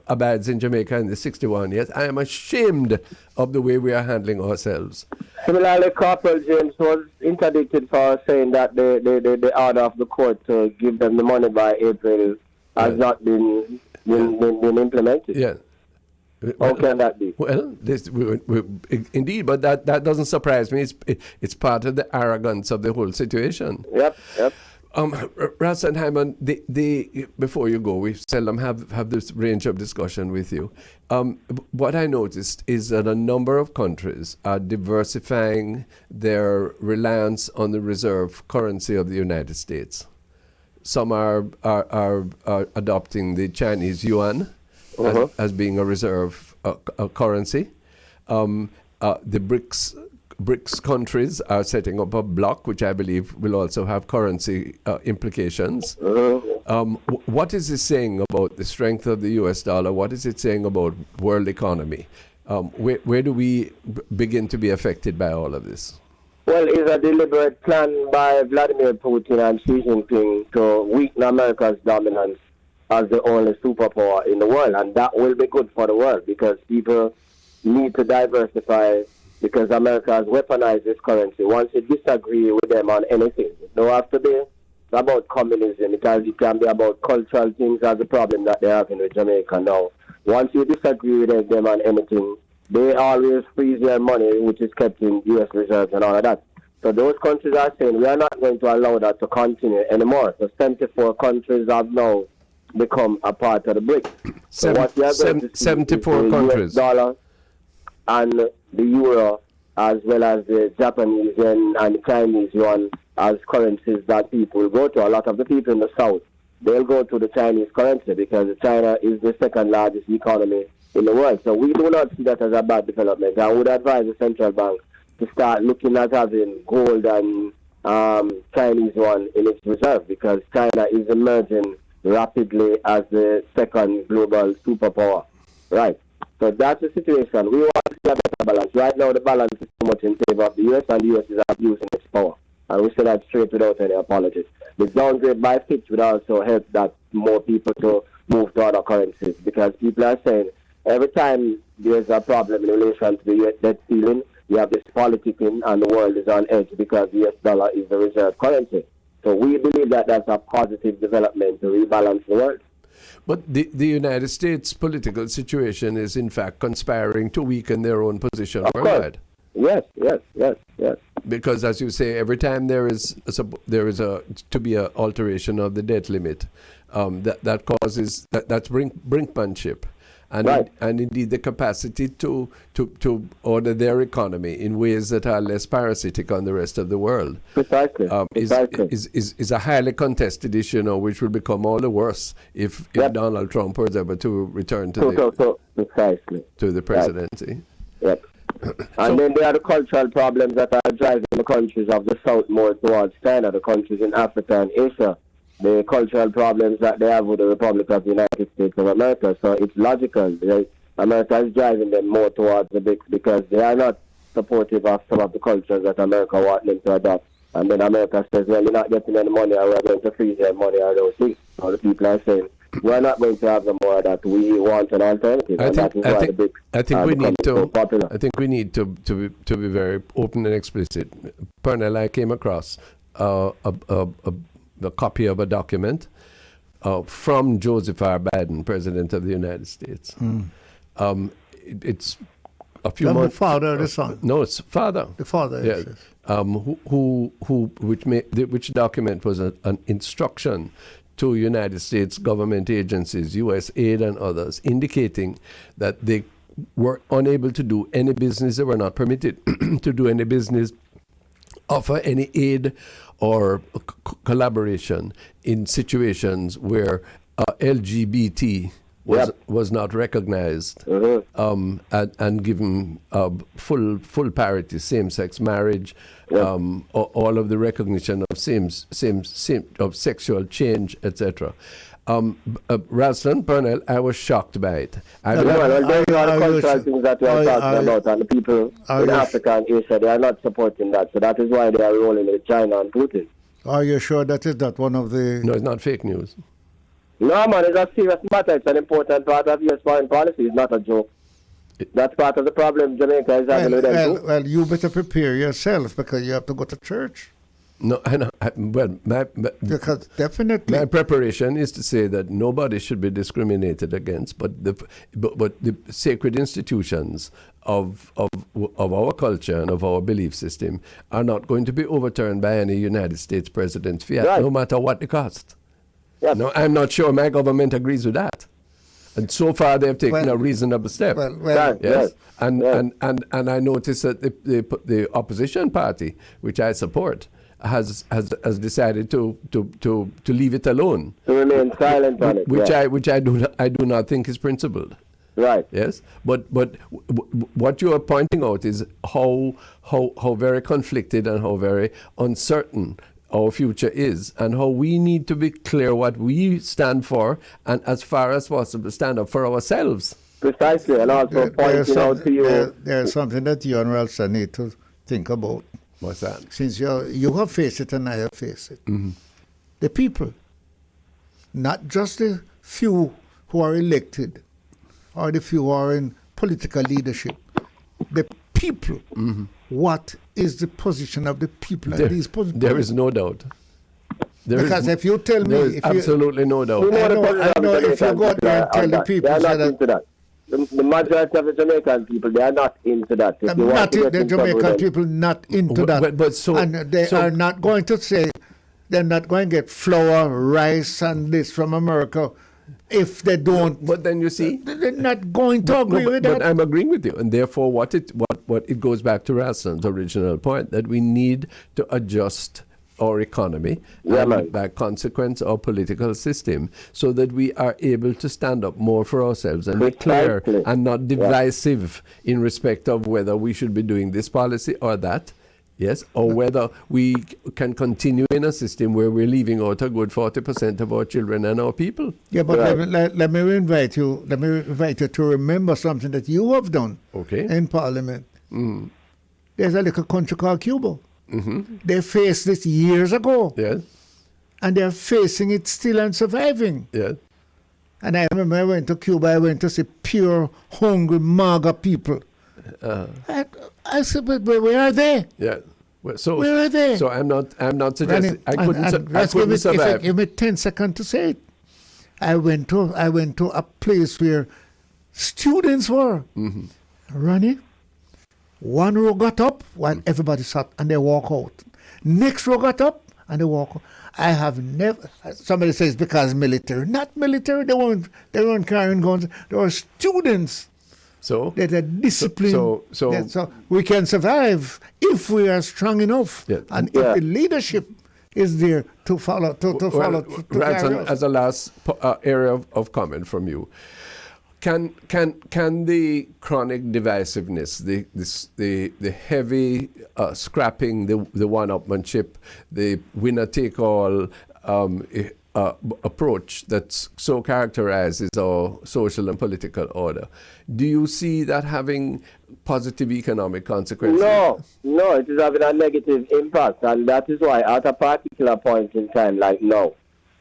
abides in Jamaica in the 61 years? I am ashamed of the way we are handling ourselves. Similarly, Corporal James was interdicted for saying that the order of the court to give them the money by April has not been implemented. Yeah. How can that be? Well, indeed, but that doesn't surprise me. It's part of the arrogance of the whole situation. Yep. Ralston Hyman, before you go, we seldom have this range of discussion with you. What I noticed is that a number of countries are diversifying their reliance on the reserve currency of the United States. some are adopting the Chinese yuan as being a reserve currency. The BRICS countries are setting up a bloc, which I believe will also have currency implications. What is it saying about the strength of the US dollar? What is it saying about world economy? Where do we begin to be affected by all of this? Well, it's a deliberate plan by Vladimir Putin and Xi Jinping to weaken America's dominance as the only superpower in the world. And that will be good for the world because people need to diversify because America has weaponized this currency. Once you disagree with them on anything, it don't have to be about communism. It can be about cultural things as the problem that they're having with Jamaica now. Once you disagree with them on anything, they always freeze their money, which is kept in U.S. reserves and all of that. So those countries are saying we are not going to allow that to continue anymore. So 74 countries have now become a part of the BRICS. So what we are going to see 74 is the countries. US dollar and the euro, as well as the Japanese yen and the Chinese yuan as currencies that people will go to. A lot of the people in the South, they'll go to the Chinese currency because China is the second largest economy in the world. So we do not see that as a bad development. I would advise the central bank to start looking at having gold and Chinese yuan in its reserve because China is emerging rapidly as the second global superpower. Right. So that's the situation. We want to see a better balance. Right now the balance is too much in favor of the US and the US is abusing its power. And we say that straight without any apologies. The downgrade by Fitch would also help that more people to move to other currencies because people are saying every time there's a problem in relation to the US debt ceiling, you have this politicking and the world is on edge because the US dollar is the reserve currency. So we believe that that's a positive development to rebalance the world. But the United States political situation is in fact conspiring to weaken their own position worldwide. Yes. Because, as you say, every time there is to be an alteration of the debt limit, that causes that's brinkmanship, and right. And indeed the capacity to order their economy in ways that are less parasitic on the rest of the world. Precisely. Is a highly contested issue now, which will become all the worse if Donald Trump was ever to return to the presidency. Right. Yep. And then there are the cultural problems that are driving the countries of the South more towards China, the countries in Africa and Asia. The cultural problems that they have with the Republic of the United States of America. So it's logical. America is driving them more towards the BRICS because they are not supportive of some of the cultures that America wants them to adopt. And then America says, well, you're not getting any money or we're going to freeze your money or those things. So the people are saying, we're not going to have the more that we want an alternative. I think we need to be very open and explicit. Pernell, I came across a copy of a document from Joseph R. Biden, President of the United States. It's a few months. The father or the son? No, it's father. The father. Yeah. Which document was an instruction to United States government agencies, USAID and others, indicating that they were unable to do any business. They were not permitted to do any business, offer any aid or collaboration in situations where LGBT was not recognized and given full parity, same-sex marriage, all of the recognition of of sexual change, etc. Ralston, Pernell, I was shocked by it. Those are the cultural things that we are talking about, and the people in Africa and Asia, they are not supporting that. So that is why they are rolling with China and Putin. Are you sure that is not one of the... No, it's not fake news. No, man, it's a serious matter. It's an important part of U.S. foreign policy. It's not a joke. That's part of the problem Jamaica is having with them. Well, you better prepare yourself because you have to go to church. No, I know. Because definitely my preparation is to say that nobody should be discriminated against, but the sacred institutions of our culture and of our belief system are not going to be overturned by any United States president's fiat, no matter what the cost. Yep. No, I'm not sure my government agrees with that. And so far, they've taken a reasonable step. Yes. And I noticed that the opposition party, which I support, has decided to leave it alone. To remain silent on it. Which I do not think is principled. Right. Yes, but what you are pointing out is how very conflicted and how very uncertain our future is, and how we need to be clear what we stand for, and as far as possible stand up for ourselves. Precisely, and also pointing out to you. There's something that you and Ralston need to think about. What's that? Since you have faced it and I have faced it. Mm-hmm. The people, not just the few who are elected, or the few who are in political leadership. The people. Mm-hmm. What is the position of the people at these positions? There is no doubt. Because if you tell me... absolutely no doubt. I know if you go out there and tell the people... They are not into that. The majority of the Jamaican people, they are not into that. The Jamaican people not into that. And they are not going to say... They're not going to get flour, rice, and this from America if they don't. But then you see, they're not going to agree with that. But I'm agreeing with you, and therefore, what it goes back to Ralston's original point, that we need to adjust our economy and by consequence our political system, so that we are able to stand up more for ourselves and be clear and not divisive in respect of whether we should be doing this policy or that. Yes, or whether we can continue in a system where we're leaving out a good 40% of our children and our people. Yeah, but let me invite you. Let me invite you to remember something that you have done. In Parliament. Mm. There's a little country called Cuba. Mm-hmm. They faced this years ago. Yes. And they're facing it still and surviving. Yes. And I remember I went to Cuba. I went to see pure, hungry, maga people. I said, but where are they? Yeah. Well, so where are they? So I'm not suggesting I couldn't survive. Give me 10 seconds to say it. I went to a place where students were. Mm-hmm. Ronnie, one row got up while everybody sat and they walk out. Next row got up and they walk out. I have never. Somebody says because military. Not military. They weren't carrying guns. They were students. So that are disciplined. So we can survive if we are strong enough, and if the leadership is there to follow. As a last area of comment from you, can the chronic divisiveness, the heavy scrapping, the one-upmanship, the winner-take-all approach that so characterizes our social and political order, do you see that having positive economic consequences? No, it is having a negative impact, and that is why at a particular point in time, like now,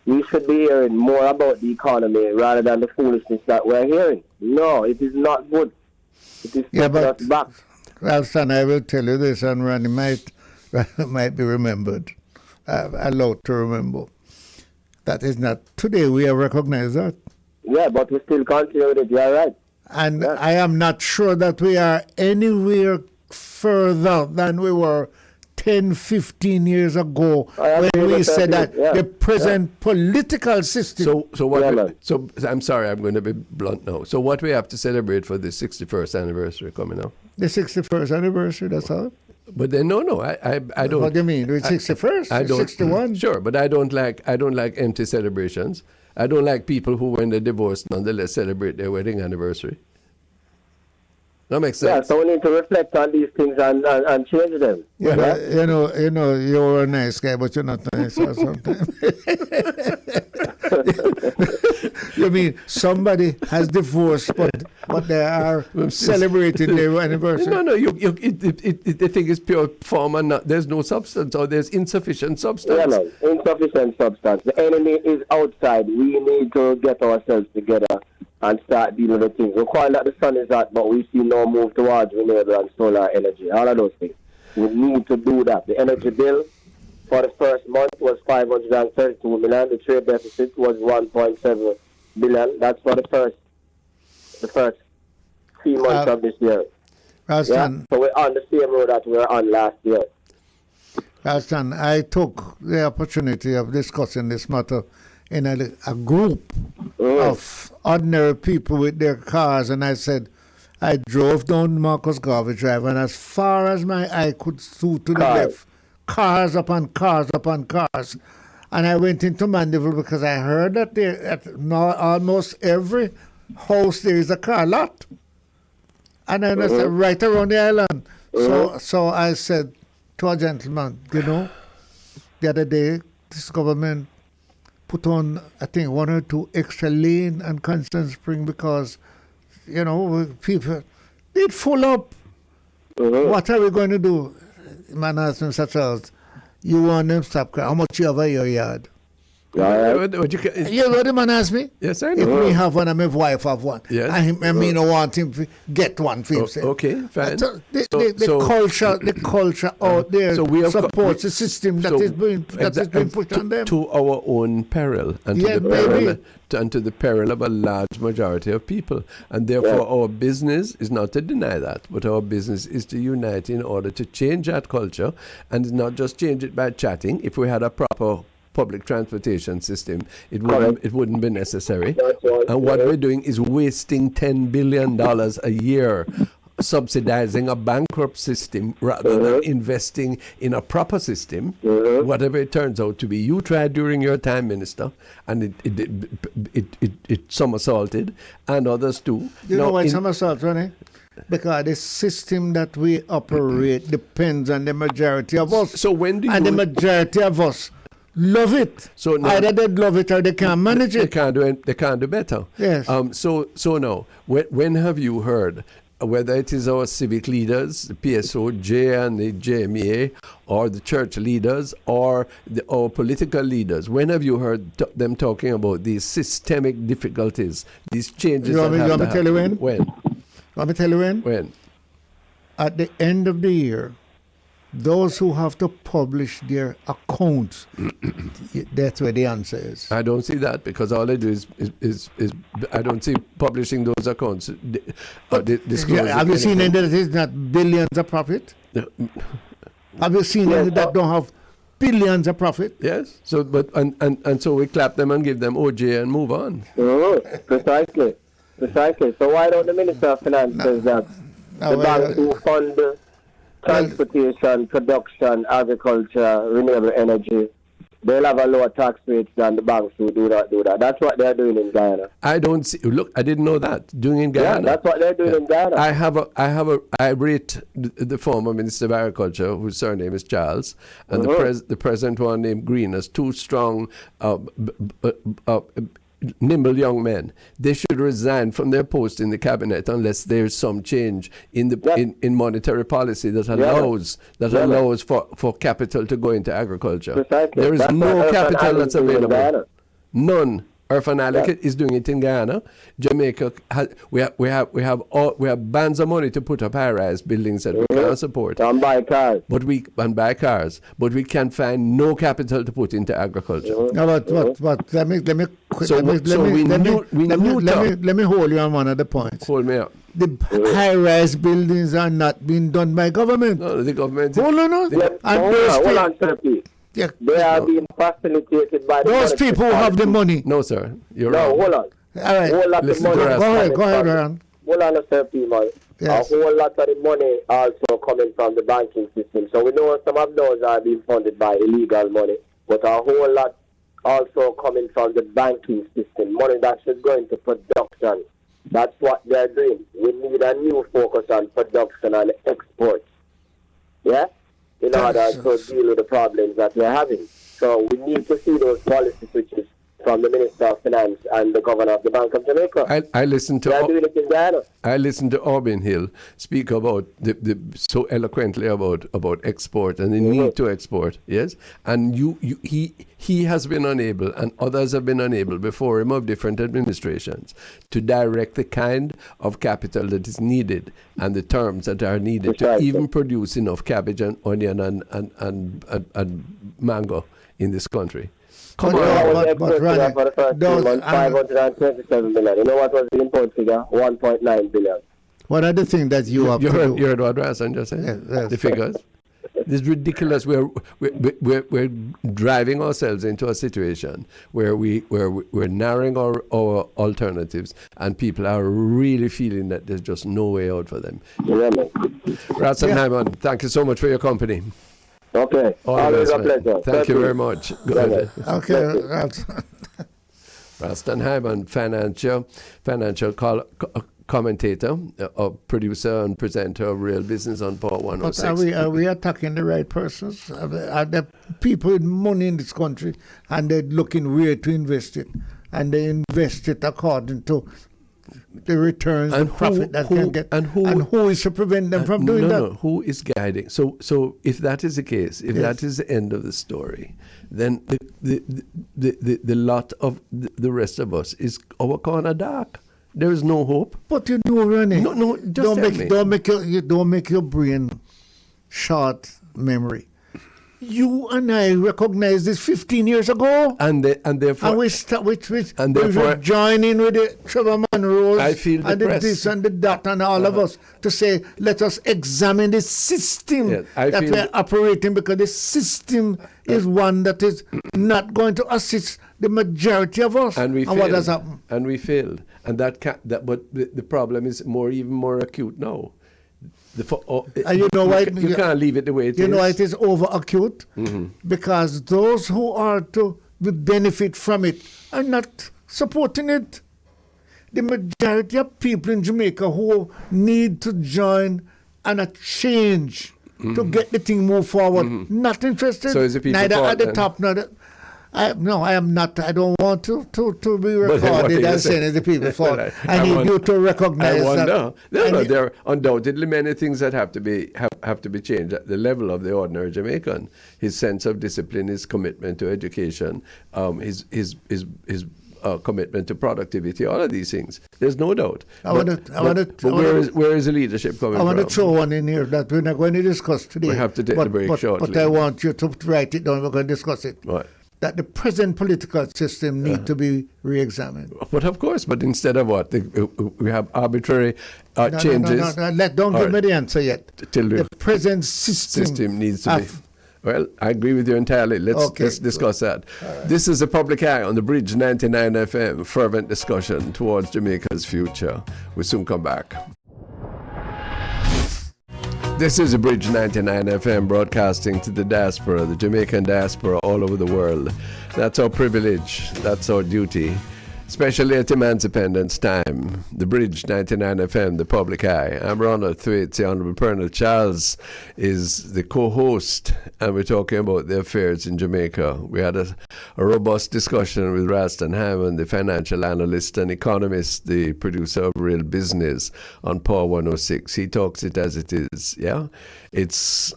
we should be hearing more about the economy rather than the foolishness that we're hearing. No, it is not good. It is taking us back. Ralston, I will tell you this, and Randy might be remembered, allowed to remember. That is not today. We have recognized that. Yeah, but we still continue with it. You're right. And I am not sure that we are anywhere further than we were 10, 15 years ago when we said that the present political system. So I'm sorry, I'm going to be blunt now. So what we have to celebrate for the 61st anniversary coming up? The 61st anniversary, that's all. But then I don't. What do you mean? It's 61st? I don't. 61? Sure, but I don't like empty celebrations. I don't like people who, when they're divorced, nonetheless celebrate their wedding anniversary. That makes sense. Yeah, so we need to reflect on these things and change them. Yeah, you know, you're a nice guy, but you're not nice or something. You mean somebody has divorced, but they are celebrating their anniversary? No. The thing is pure form and there's no substance, or there's insufficient substance. Yeah, no, insufficient substance. The enemy is outside. We need to get ourselves together and start dealing with things. We call that the sun is hot, but we see no move towards renewable and solar energy. All of those things. We need to do that. The energy bill for the first month was 532 million. The trade deficit was 1.7 billion. That's for the first 3 months of this year. Ralston, so we're on the same road that we were on last year. Ralston, I took the opportunity of discussing this matter in a group of ordinary people with their cars, and I said, I drove down Marcus Garvey Drive, and as far as my eye could see to the left, cars upon cars upon cars. And I went into Mandeville because I heard that there, at almost every house there is a car lot. And then it's right around the island. So I said to a gentleman, the other day, this government put on, I think, 1 or 2 extra lane on Constant Spring because, people, they'd full up. What are we going to do? Man asked me, such as, you want them stop crying. How much you have in your yard? You know what the man asked me? Yes, I know. If me have one and my wife have one. Yes. I mean, I want him to get one for himself. Okay, fine. The culture out there supports the system that is being pushed on them. To our own peril and to the peril of a large majority of people. And therefore our business is not to deny that, but our business is to unite in order to change that culture, and not just change it by chatting. If we had a proper public transportation system, it wouldn't be necessary. And what we're doing is wasting $10 billion a year subsidizing a bankrupt system rather than investing in a proper system, whatever it turns out to be. You tried during your time, Minister, and it somersaulted, and others too. You know why somersault, Ronnie? Because the system that we operate depends on the majority of us. So when do you... And the majority of us love it. So now, either they love it or they can't manage it. They can't do better. Yes. So now, when have you heard, whether it is our civic leaders, the PSOJ and the JMA, or the church leaders, or our political leaders, when have you heard them talking about these systemic difficulties, these changes? You want me to tell you when? When? Want me to tell you when? When? At the end of the year, those who have to publish their accounts, that's where the answer is. I don't see that, because all I do is I don't see publishing those accounts. Have you seen any that is not billions of profit? Have you seen any that don't have billions of profit? Yes. So, and so we clap them and give them OJ and move on. Precisely. So why don't the Minister of Finance says that the banks who fund transportation, production, agriculture, renewable energy, they'll have a lower tax rate than the banks who do that. That's what they're doing in Guyana. I don't see. Look, I didn't know that. Doing in Guyana. Yeah, that's what they're doing in Guyana. I rate the former Minister of Agriculture, whose surname is Charles, and the present one named Green as two strong, nimble young men. They should resign from their post in the cabinet unless there's some change in the in monetary policy that allows for capital to go into agriculture. Precisely. There is no capital that's available. None. Irfan Ali is doing it in Guyana. Jamaica, we have bands of money to put up high-rise buildings that we can't support. And buy cars. But we can find no capital to put into agriculture. No, but let me hold you on one of the points. Hold me up. The high-rise buildings are not being done by government. No, the government. Hold on, sir, please. Yeah. They are being facilitated by those people who have the money. No, sir. You're wrong. Hold on. All right. Whole lot of money. Go ahead, Aaron. Hold on, sir, people. Yes. A whole lot of the money also coming from the banking system. So we know some of those are being funded by illegal money, but a whole lot also coming from the banking system. Money that should go into production. That's what they're doing. We need a new focus on production and export. Yeah? In order to deal with the problems that we're having. So we need to see those policy switches from the Minister of Finance and the Governor of the Bank of Jamaica. I listened to doing it in Guyana. I listened to Auburn Hill speak about so eloquently about export and the need to export. Yes, and he has been unable, and others have been unable before him of different administrations to direct the kind of capital that is needed and the terms that are needed to even produce enough cabbage and onion and mango in this country. Come on. For the first 2 months, 527 billion. You know what was the import figure? 1.9 billion. What are the things that you have to do? You heard what Ralston just said? Yes. The figures. This is ridiculous. We're driving ourselves into a situation where we're narrowing our alternatives, and people are really feeling that there's just no way out for them. Ralston Hyman, thank you so much for your company. Okay. All the Always best, a man. pleasure. Thank you very much. Good. Okay. Ralston Hyman, financial commentator, producer and presenter of Real Business on Power But 106. are we attacking the right persons? Are there people with money in this country and they're looking where to invest it? And they invest it according to the returns and profit that can get. And who is to prevent them from doing that? No, who is guiding? So if that is the case, if that is the end of the story, then the lot of the rest of us is our corner dark. There is no hope. But you know, Ronnie, No, just don't make your brain short memory. You and I recognized this 15 years ago, and therefore, and we were joining with the Trevor Monroe I feel and the this and the that and all of us to say, let us examine the system that we're operating, because the system is one that is not going to assist the majority of us. And what has happened? And we failed. And but the problem is even more acute now. You know why you can't leave it the way it is. You know why it is over acute? Because those who are to benefit from it are not supporting it. The majority of people in Jamaica who need to join and a change to get the thing move forward, not interested. So is the people neither at the then? top, I am not. I don't want to be recorded as saying it's the people's fault. I need you to recognize that. No, there are undoubtedly many things that have to be changed at the level of the ordinary Jamaican. His sense of discipline, his commitment to education, his commitment to productivity, all of these things. There's no doubt. Where is the leadership coming from? I want to throw one in here that we're not going to discuss today. We have to take the break shortly. But I want you to write it down. We're going to discuss it. What? That the present political system need to be re-examined. But of course, instead of what? We have arbitrary changes. No. Don't give me the answer yet. The present system needs to be. Well, I agree with you entirely. Let's discuss that. Right. This is the Public Eye on the Bridge 99 FM. Fervent discussion towards Jamaica's future. We'll soon come back. This is the Bridge 99 FM, broadcasting to the diaspora, the Jamaican diaspora all over the world. That's our privilege. That's our duty. Especially at Emancipendence Time. The Bridge 99 FM, the Public Eye. I'm Ronald Thwaites. The Honorable Colonel Charles is the co-host, and we're talking about the affairs in Jamaica. We had a robust discussion with Ralston Hyman, the financial analyst and economist, the producer of Real Business on Power 106. He talks it as it is, yeah? It's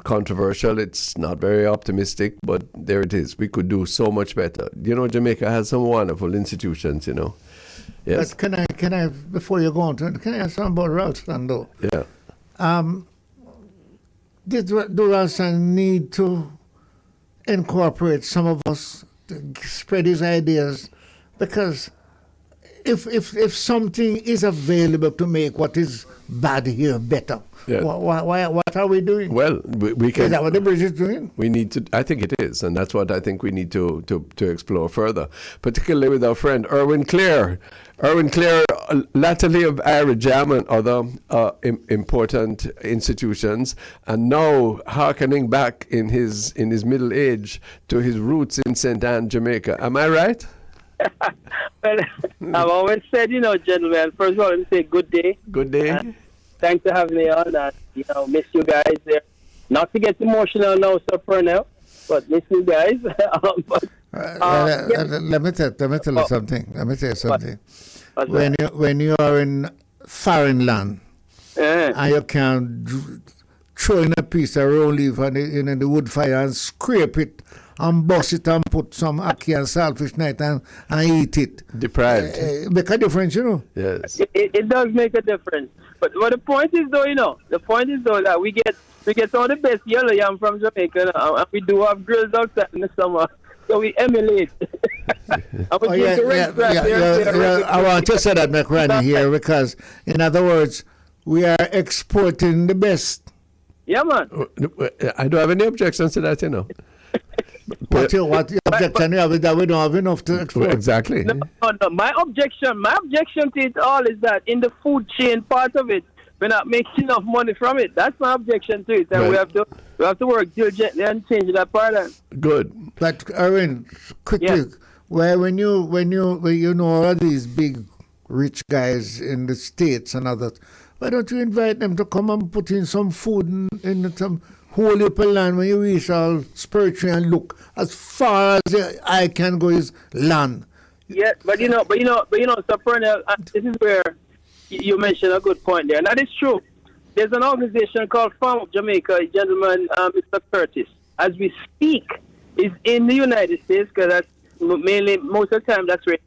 controversial. It's not very optimistic, but there it is. We could do so much better. You know, Jamaica has some wonderful institutions, you know. Yes. But can I before you go on to it, can I ask something about Ralston though? Yeah. Do Ralston need to incorporate some of us to spread his ideas? Because if something is available to make what is bad here better, what are we doing? Well, we can. Is that what the Bridge is doing? We need to. I think it is, and that's what I think we need to explore further, particularly with our friend Erwin Clare. Erwin Clare, latterly of Ira Jam and other important institutions, and now hearkening back in his middle age to his roots in St. Anne, Jamaica. Am I right? Well, I've always said, gentlemen, first of all, let me say good day. Good day. Thanks for having me on. And, miss you guys there. Not to get emotional now, Sir Purnell, but miss you guys. Let me tell you something. Let me tell you something. When you are in foreign land and you can throw in a piece of raw leaf in the wood fire and scrape it and bust it and put some ackee and saltfish night and eat it. Deprived. Make a difference, Yes. It does make a difference. But the point is though, that we get some of the best yellow yam from Jamaica, and we do have grills outside in the summer. So we emulate. I want to say that, McRanny, here, because, in other words, we are exporting the best. Yeah, man. I don't have any objections to that, What the objection you have is that we don't have enough to export. Exactly. No. My objection to it all is that in the food chain part of it, we're not making enough money from it. That's my objection to it, and Right. we have to work diligently and change that paradigm. Good. But Erwin, quickly, Yeah. when you know all of these big rich guys in the States and others, why don't you invite them to come and put in some food in some holy land when you reach all spiritual and look as far as the eye can go is land. Yeah, but you know, so Pernell, this is where you mentioned a good point there, and that is true. There's an organization called Farm of Jamaica. A gentleman, Mr. Curtis, as we speak, is in the United States because that's mainly most of the time that's where.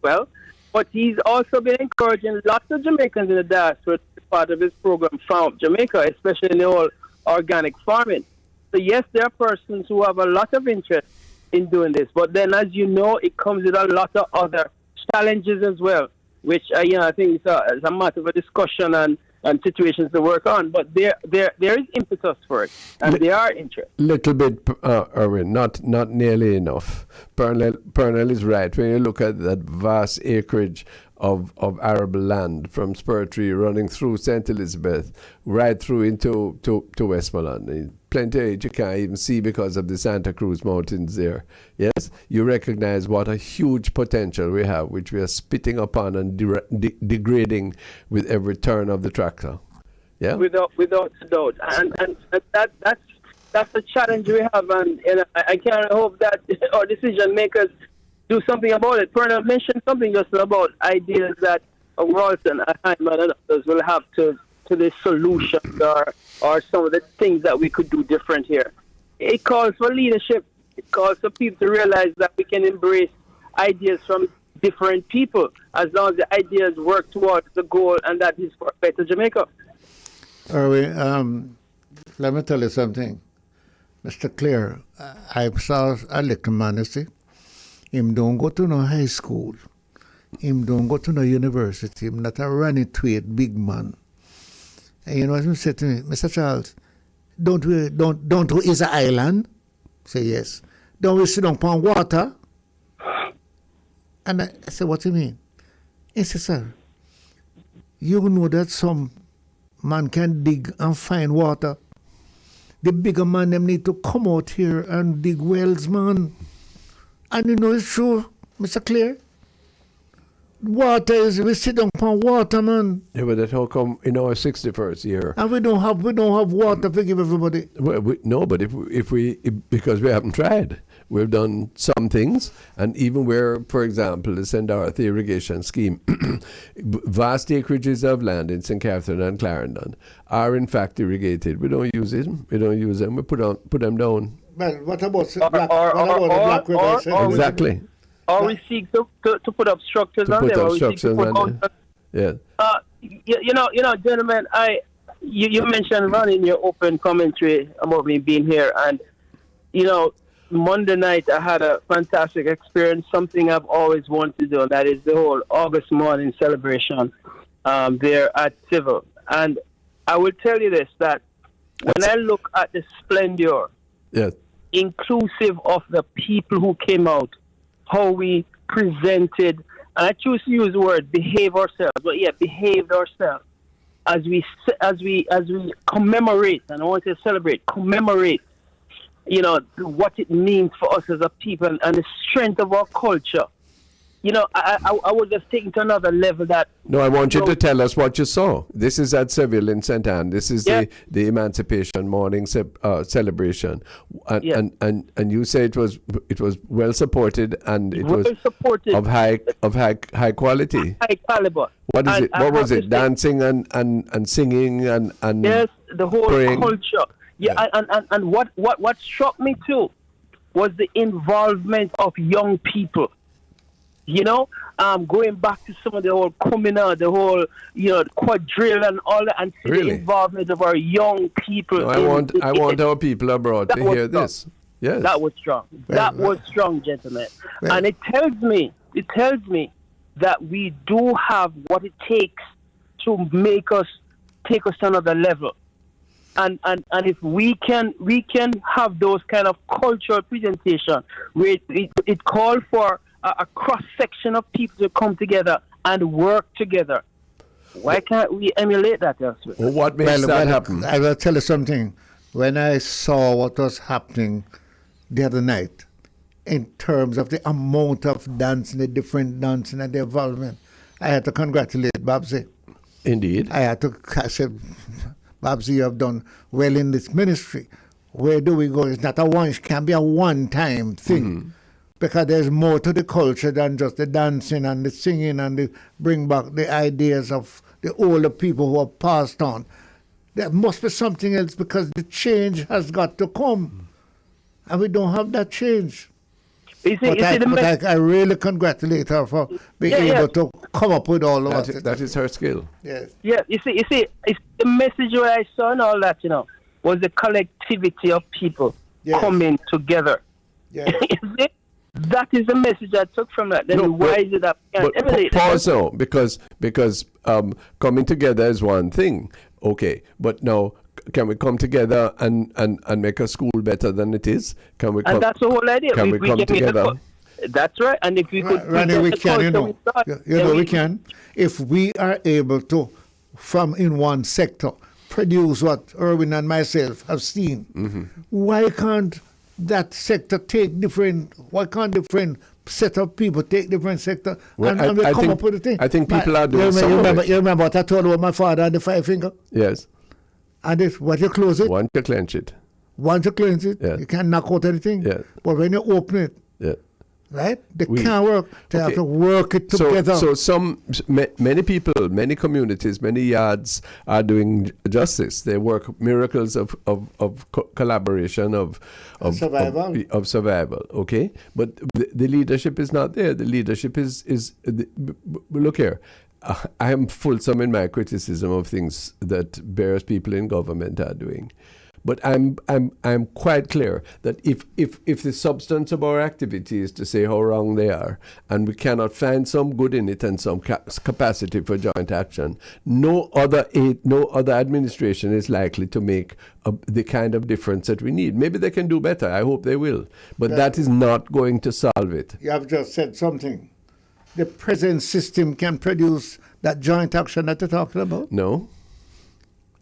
Well, but he's also been encouraging lots of Jamaicans in the diaspora to be part of his program, Farm of Jamaica, especially in the whole organic farming. So yes, there are persons who have a lot of interest in doing this, but then, as you know, it comes with a lot of other challenges as well, which I think is a matter of a discussion and situations to work on. But there is impetus for it, and there are interest. Little bit, Erwin, not nearly enough. Pernell is right. When you look at that vast acreage of arable land from Spurtree running through St. Elizabeth right through into Westmoreland, plenty of it you can't even see because of the Santa Cruz Mountains there. Yes, you recognize what a huge potential we have, which we are spitting upon and degrading with every turn of the tractor. Yeah, without a doubt, and that's the challenge we have, and I can hope that our decision makers do something about it. Pernell mentioned something just about ideas that Ralston, Hyman, and others will have to the solutions or some of the things that we could do different here. It calls for leadership. It calls for people to realize that we can embrace ideas from different people as long as the ideas work towards the goal, and that is for a better Jamaica. Erwin, let me tell you something. Mr. Clare, I saw a little man, you see. Him don't go to no high school. Him don't go to no university. Him not a renegade big man. And you know what he said to me? Mr. Charles, don't we is an island? Say yes. Don't we sit down upon water? And I said, what do you mean? He said, sir, you know that some man can dig and find water. The bigger man them need to come out here and dig wells, man. And you know it's true, Mr. Clare. Water is, we sit down upon water, man. Yeah, but that how come in our 61st year? And we don't have water to give everybody. Well, but if we because we haven't tried, we've done some things, and even where, for example, the St. Dorothy irrigation scheme, vast acreages of land in St. Catherine and Clarendon are in fact irrigated. We don't use it. We don't use them. We put them down. Well, what about the Black River? Exactly. Or we seek to put up structures on them. Yeah. You know, gentlemen, you mentioned Ron in your open commentary about me being here, and you know, Monday night I had a fantastic experience. Something I've always wanted to do, and that is the whole August morning celebration there at Civil. And I will tell you this: that when I look at the splendor, yes, inclusive of the people who came out, how we presented, and I choose to use the word behave ourselves, but yeah, behaved ourselves as we commemorate, and I want to celebrate, commemorate, you know, what it means for us as a people and the strength of our culture. You know, I was just taking to another level that... No, I want you to tell us what you saw. This is at Seville in St. Anne. This is the Emancipation Morning celebration. And you say it was well supported, and it was supported, of high quality. High caliber. What is it? What was it? Dancing and singing and yes, the whole praying. Culture. Yeah, and what struck me too was the involvement of young people. You know, going back to some of the whole Kumina, the whole, you know, quadrille and all that, and see the involvement of our young people. No, I want our people abroad to hear this. Yes, that was strong. That was strong, gentlemen. And it tells me that we do have what it takes to make us take us to another level. And if we can have those kind of cultural presentation where it calls for a cross-section of people to come together and work together. Why can't we emulate that elsewhere? Well, what makes that happen? I will tell you something. When I saw what was happening the other night, in terms of the amount of dancing, the different dancing and the involvement, I had to congratulate Babsy. Indeed. I said, Babsy, you have done well in this ministry. Where do we go? It's not it can be a one-time thing. Because there's more to the culture than just the dancing and the singing and the bring back the ideas of the older people who have passed on. There must be something else because the change has got to come. And we don't have that change. I really congratulate her for being able to come up with all of that. That is her skill. Yes. Yeah, you see, it's the message where I saw and all that, was the collectivity of people coming together. Yes. That is the message I took from that. Then why is it that we can't emulate it? Pause now, because coming together is one thing. Okay, but now can we come together and make a school better than it is? And that's the whole idea. Can we come together? That's right. And if we could... Randy, we can, we can. If we are able to, from in one sector, produce what Erwin and myself have seen, why can't that sector take different... Why can't different set of people take different sector and we come up with a thing? I think people are doing something. You remember what I told you about my father and the 5 finger? Yes. And what you close it? Once you clench it. Once you clench it, you can't knock out anything. Yeah. But when you open it, right? They can't work. They have to work it together. So many people, many communities, many yards are doing justice. They work miracles of collaboration, of survival. Okay, but the leadership is not there. The leadership is look here. I am fulsome in my criticism of things that various people in government are doing. But I'm quite clear that if the substance of our activity is to say how wrong they are, and we cannot find some good in it and some capacity for joint action, no other administration is likely to make the kind of difference that we need. Maybe they can do better. I hope they will. But that is not going to solve it. You have just said something. The present system can produce that joint action that you're talking about? No.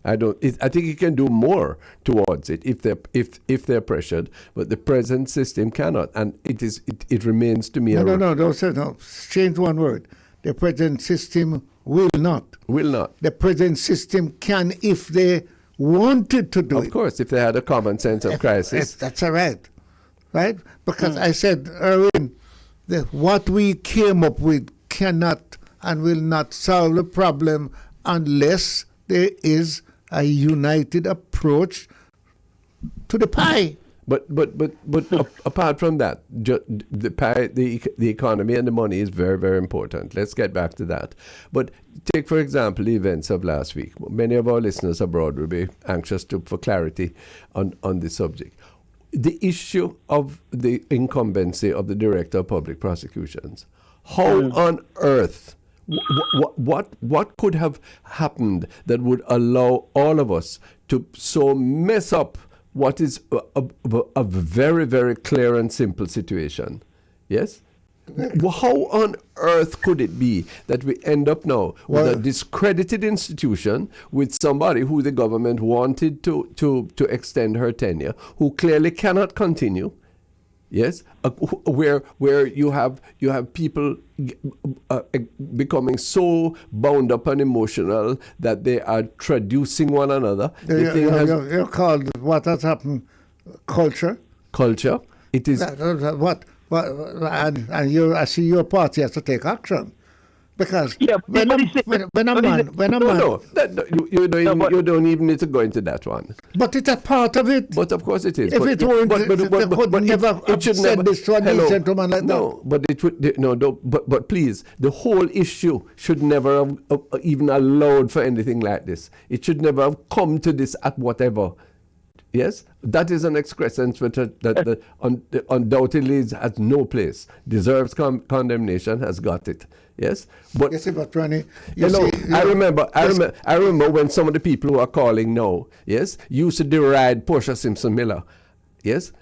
I don't. I think it can do more towards it if they're pressured, but the present system cannot, and it remains to me. No. Change one word. The present system will not. Will not. The present system can if they wanted to do it. Of course, if they had a common sense of crisis. That's all right, right? Because I said, Erwin, that what we came up with cannot and will not solve the problem unless there is a united approach to the pie. But apart from that, the pie, the economy and the money is very, very important. Let's get back to that. But take, for example, the events of last week. Many of our listeners abroad will be anxious for clarity on this subject. The issue of the incumbency of the Director of Public Prosecutions. How on earth... What could have happened that would allow all of us to so mess up what is a very, very clear and simple situation? Yes? How on earth could it be that we end up now with a discredited institution with somebody who the government wanted to extend her tenure, who clearly cannot continue? Yes, where you have people becoming so bound up and emotional that they are traducing one another. You're called what has happened? Culture. Culture. It is what? And I see your party has to take action. Because when a man, you don't even need to go into that one. But it's a part of it. But of course it is. If it weren't, it should never have said this to a gentleman like that. No, but it would But please, the whole issue should never have even allowed for anything like this. It should never have come to this at whatever. Yes, that is an excrescence that undoubtedly has no place. Deserves condemnation, has got it. Yes, but Ronnie, I remember when some of the people who are calling now, yes, used to deride Portia Simpson Miller. Yes,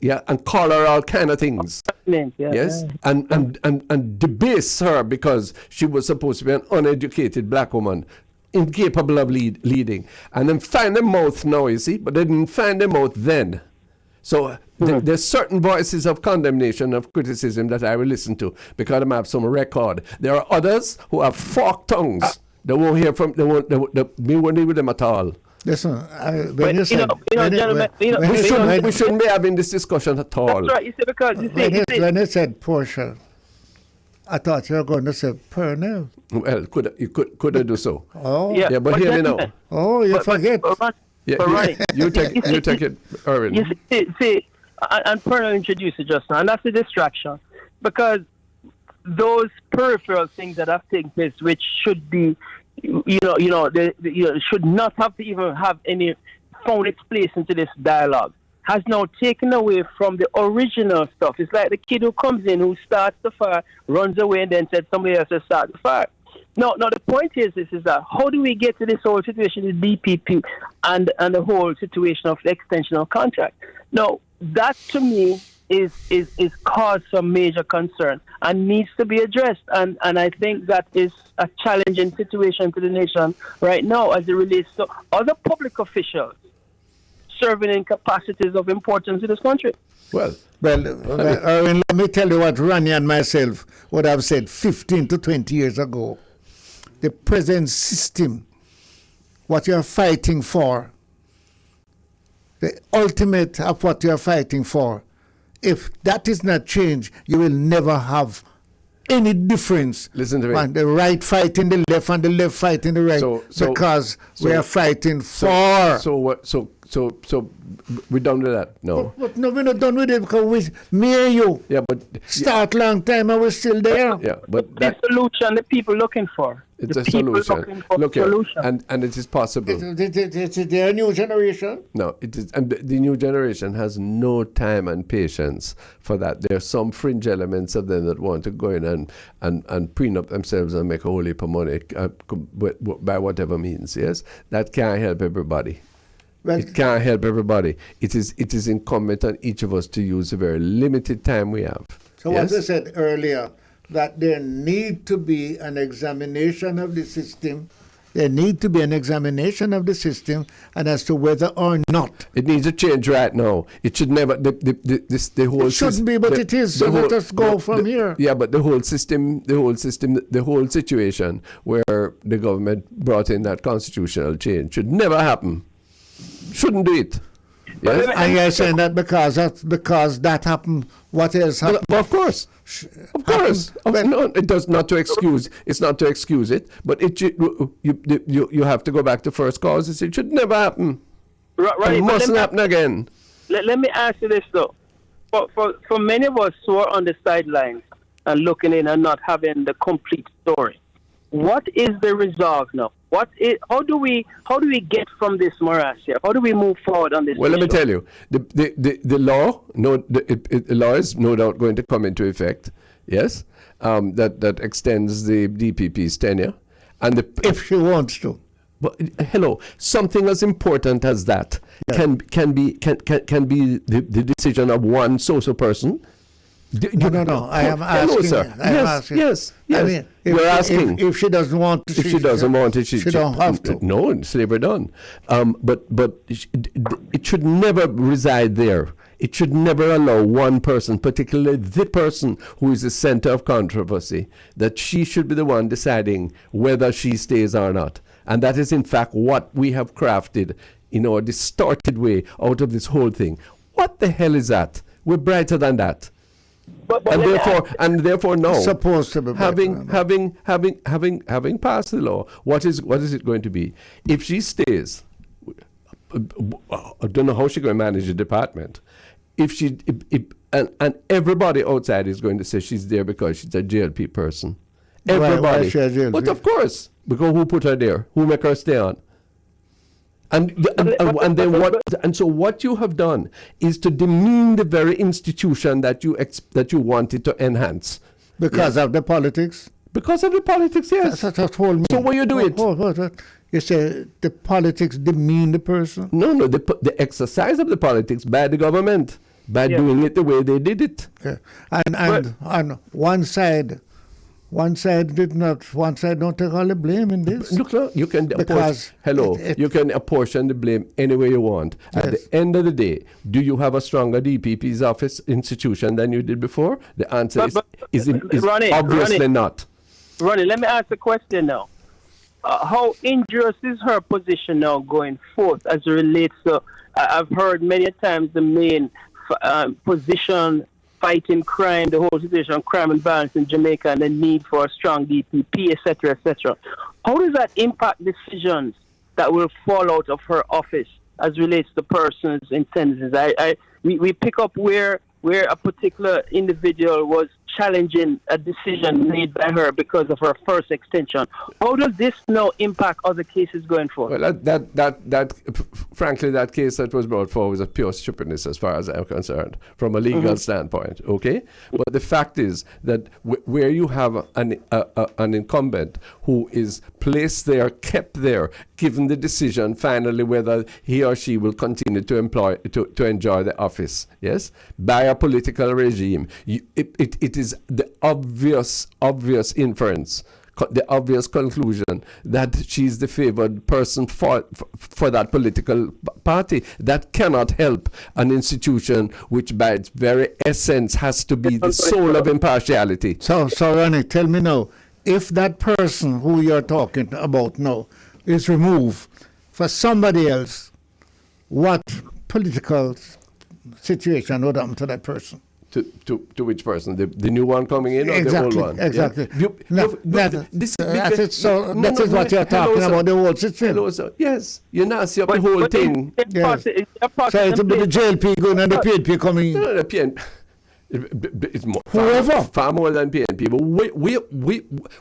yeah, and call her all kind of things. Yes, and debase her because she was supposed to be an uneducated black woman, incapable of leading. And then find their mouth now, you see, but they didn't find their mouth then. So there's certain voices of condemnation, of criticism that I will listen to because I have some record. There are others who have forked tongues. They won't hear from, they won't deal with them at all. Listen, we shouldn't be having this discussion at all. That's right. You see, because when you said Portia, I thought you were going to say Pernell. Well, could I do so? Oh, yeah, but hear me now. Oh, you forget. You take it, Irwin. You see, and Pernell introduced it just now, and that's a distraction because those peripheral things that have taken place, which should be, should not have to even have any found its place into this dialogue, has now taken away from the original stuff. It's like the kid who comes in, who starts the fire, runs away, and then said somebody else to start the fire. No, the point is that how do we get to this whole situation with DPP and the whole situation of the extension of contract? No, that to me is cause some major concern and needs to be addressed. And I think that is a challenging situation to the nation right now as it relates to other public officials serving in capacities of importance in this country. Well, Erwin, let me tell you what Ronnie and myself would have said 15 to 20 years ago. The present system, what you're fighting for, the ultimate of what you're fighting for, if that is not changed, you will never have any difference. Listen to me. And the right fighting the left and the left fighting the right, because we are fighting for. So we're done with that? No. But no, we're not done with it because me and you start long time and we're still there. Yeah, but the solution the people looking for. It's a solution. Look here, and it is possible. It's their new generation. No, it is, and the new generation has no time and patience for that. There are some fringe elements of them that want to go in and preen up themselves and make a whole heap of money by whatever means. Yes, that can't help everybody. Well, it can't help everybody. It is incumbent on each of us to use the very limited time we have. So what I said earlier, that there need to be an examination of the system. There need to be an examination of the system, and as to whether or not it needs a change right now. It should never. The whole. It shouldn't be, but it is. So let us go from here. Yeah, but the whole situation where the government brought in that constitutional change should never happen. Shouldn't do it. Yes? And you're saying that because that happened, what else happened? Well, of course. No, it does not to excuse. It's not to excuse it, but you have to go back to first causes. It should never happen. Right. It mustn't happen again. Let me ask you this though. For many of us who are on the sidelines and looking in and not having the complete story, what is the resolve now? How do we get from this morass here? How do we move forward on this? Well, let me tell you, the law, the law is no doubt going to come into effect. Yes, that extends the DPP's tenure, and if she wants to. But hello, something as important as that can be the decision of one social person. No. I am asking. Hello, sir. Yes. I mean, you're asking if she doesn't want to. If she doesn't want it, she don't have to. No, slavery done. But it should never reside there. It should never allow one person, particularly the person who is the center of controversy, that she should be the one deciding whether she stays or not. And that is, in fact, what we have crafted in our distorted way out of this whole thing. What the hell is that? We're brighter than that. And therefore, no. Supposed to be having passed the law, what is it going to be? If she stays, I don't know how she's going to manage the department. And everybody outside is going to say she's there because she's a JLP person. Everybody. Why she's JLP? But of course, because who put her there? Who make her stay on? And then what? And so what you have done is to demean the very institution that you wanted to enhance because of the politics. Because of the politics, yes. That's whole. So what you do it? You say the politics demean the person. No. The exercise of the politics by the government by doing it the way they did it. Okay. And one side don't take all the blame in this. Look, you can Because you can apportion the blame any way you want. Yes. At the end of the day, do you have a stronger DPP's office institution than you did before? The answer is Ronnie, obviously not. Ronnie, let me ask a question now. How injurious is her position now going forth as it relates to, I've heard many times the main position fighting crime, the whole situation of crime and violence in Jamaica and the need for a strong DPP, etc., etc. How does that impact decisions that will fall out of her office as relates to persons in sentences? We pick up where a particular individual was challenging a decision made by her because of her first extension. How does this now impact other cases going forward? Well, frankly, that case that was brought forward was a pure stupidness as far as I'm concerned, from a legal standpoint, okay? But the fact is that where you have an incumbent who is placed there, kept there, given the decision finally whether he or she will continue to enjoy the office, yes, by a political regime, it is the obvious inference, the obvious conclusion that she's the favored person for that political party. That cannot help an institution which by its very essence has to be the soul of impartiality. So Ronnie, tell me now, if that person who you're talking about now is removed for somebody else, what political situation would happen to that person? To which person? The new one coming in or exactly, the old one? Exactly. Yeah? That is what you're talking about, the whole situation. Hello, sir. Yes, you now see up the whole thing. Yes. So it's the JLP going and the PNP coming in. No, the PNP. It's more, Whoever. far more than PNP. But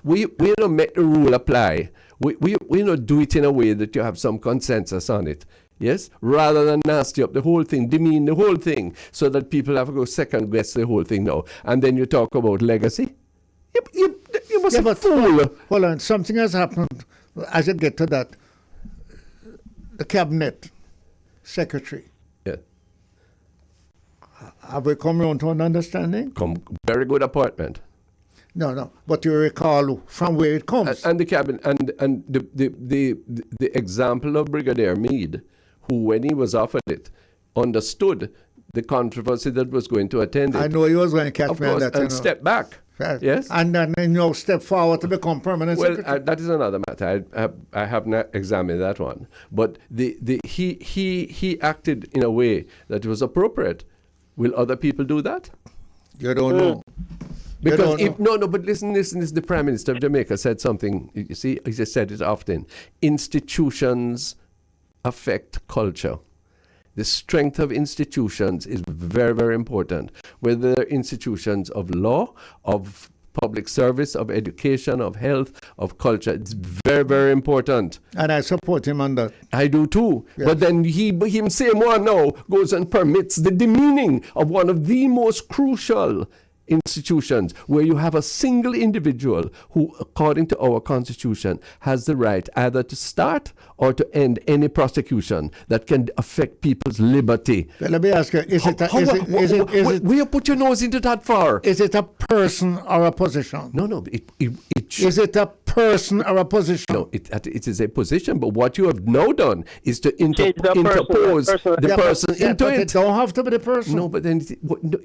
we don't make the rule apply. We don't do it in a way that you have some consensus on it. Yes, rather than nasty up the whole thing, demean the whole thing, so that people have to go second guess the whole thing now. And then you talk about legacy. You must be a fool. Hold on, something has happened as you get to that. The cabinet secretary. Yeah. Have we come around to an understanding? Very good appointment. No, but you recall from where it comes. And the cabinet and the example of Brigadier Meade, who, when he was offered it, understood the controversy that was going to attend it. I know he was going to catch me on that. And step back. Right. Yes. And then step forward to become permanent secretary. That is another matter. I have not examined that one. But he acted in a way that was appropriate. Will other people do that? You don't know. Because but listen, the Prime Minister of Jamaica said something, you see, he just said it often. Institutions affect culture. The strength of institutions is very, very important. Whether they're institutions of law, of public service, of education, of health, of culture, it's very, very important. And I support him on that. I do too. Yes. But then him same one now goes and permits the demeaning of one of the most crucial institutions, where you have a single individual who, according to our constitution, has the right either to start or to end any prosecution that can affect people's liberty. Well, let me ask you, where put your nose into that far? Is it a person or a position? No, is it a person or a position? No, it is a position, but what you have now done is to interpose the person into it. It don't have to be the person. No, but then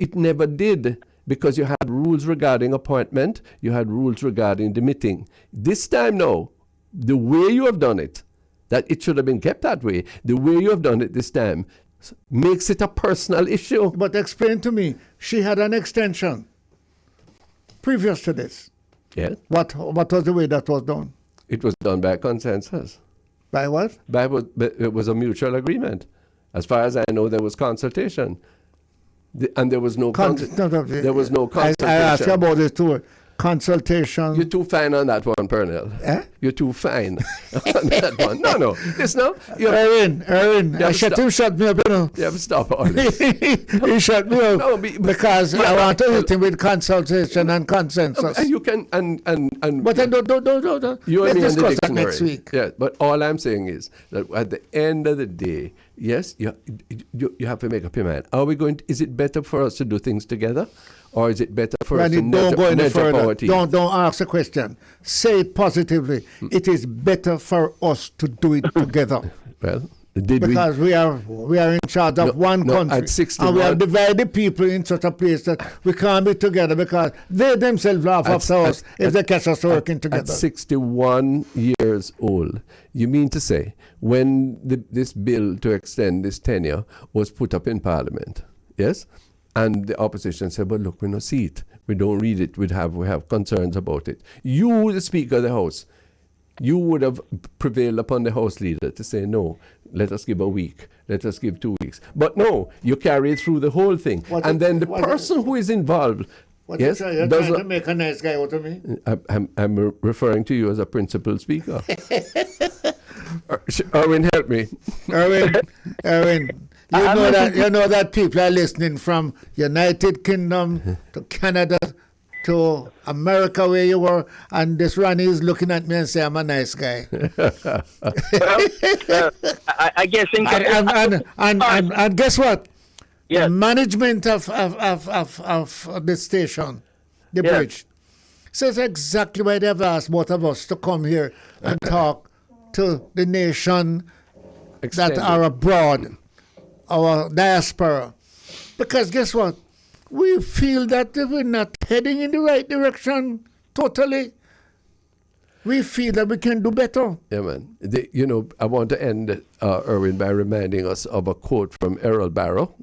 it never did. Because you had rules regarding appointment, you had rules regarding demitting. This time now, the way you have done it, that it should have been kept that way, the way you have done it this time makes it a personal issue. But explain to me, she had an extension previous to this. Yeah. What was the way that was done? It was done by consensus. By what? It was a mutual agreement. As far as I know, there was consultation. And there was no there was no consultation. I asked you about this too. Consultation. You're too fine on that one, Pernell. You're too fine on that one. No. Listen, Erwin, I shut me up, you know. You have to stop all this. He shut me up because I want to hit him with consultation and consensus. And you can, and but I don't. You and me Let's in the discuss that dictionary. next week. Yeah, but all I'm saying is that at the end of the day, yes, you have to make up your mind. Is it better for us to do things together? Or is it better for us to don't go any further. poverty? Don't ask the question. Say it positively. It is better for us to do it together. Well, because we are in charge of one country, at 61, and we have divided people in such a place that we can't be together because they themselves laugh after us if they catch us working together. At 61 years old, you mean to say when this bill to extend this tenure was put up in Parliament, yes? And the opposition said, "But look, we don't see it. We don't read it. We have concerns about it." You, the Speaker of the House, you would have prevailed upon the House leader to say, "No, let us give a week. Let us give 2 weeks." But no, you carry through the whole thing, then the person who is involved. You're trying to make a nice guy out of me. I'm referring to you as a principal speaker. Erwin, help me. Erwin. You know that people are listening from United Kingdom to Canada to America where you were, and this Ronnie is looking at me and say I'm a nice guy. I guess. And guess what? Yes. The management of the station, the bridge, says exactly why they've asked both of us to come here and talk to the nation that are abroad, our diaspora. Because guess what? We feel that we're not heading in the right direction totally. We feel that we can do better. Yeah, man. I want to end, Erwin, by reminding us of a quote from Errol Barrow,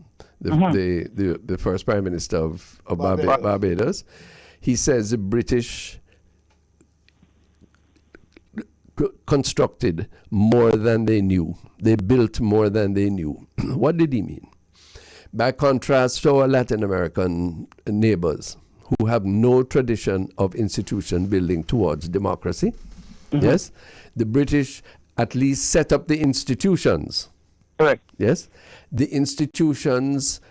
the first Prime Minister of Barbados. He says the British constructed more than they knew. They built more than they knew. What did he mean? By contrast to our Latin American neighbors who have no tradition of institution building towards democracy, yes, the British at least set up the institutions. Correct. Yes, the institutions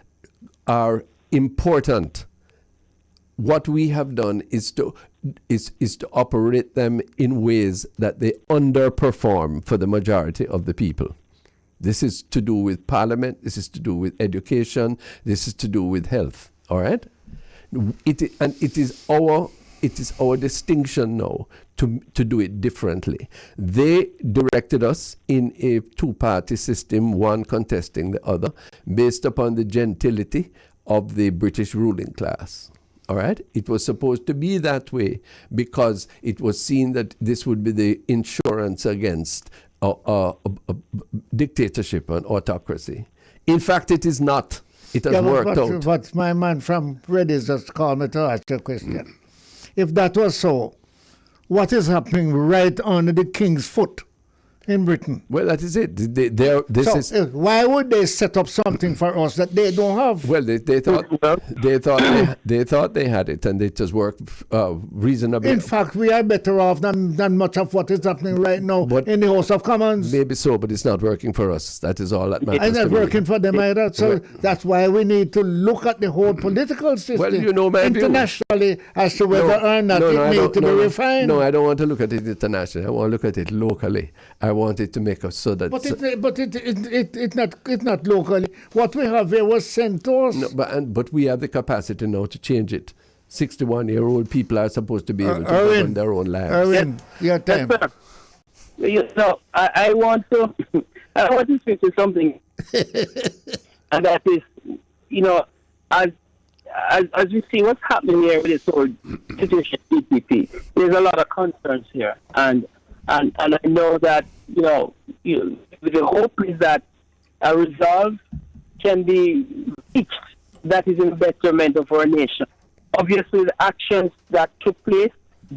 are important. What we have done is to operate them in ways that they underperform for the majority of the people. This is to do with parliament. This is to do with education. This is to do with health. All right? It is our distinction now to do it differently. They directed us in a two-party system, one contesting the other, based upon the gentility of the British ruling class. All right? It was supposed to be that way because it was seen that this would be the insurance against dictatorship and autocracy. In fact, it is not. It has worked out. But my man from Reddy's just called me to ask you a question. If that was so, what is happening right under the king's foot in Britain? Well, that is it. Why would they set up something for us that they don't have? Well, they thought they had it, and they just worked reasonably. In fact, we are better off than much of what is happening right now in the House of Commons. Maybe so, but it's not working for us. That is all that matters. It's not working for them either. So that's why we need to look at the whole political system internationally as to whether or not it needs to be refined. No, I don't want to look at it internationally. I want to look at it locally. I want it to make us so that. It's not locally. What we have here was sent to us. No, but we have the capacity now to change it. 61-year-old people are supposed to be able to govern their own lives. Erwin, your time. I want to speak to something, and that is, as we see what's happening here with this whole situation, EPP, there's a lot of concerns here, and I know that the hope is that a resolve can be reached that is in betterment of our nation. Obviously, the actions that took place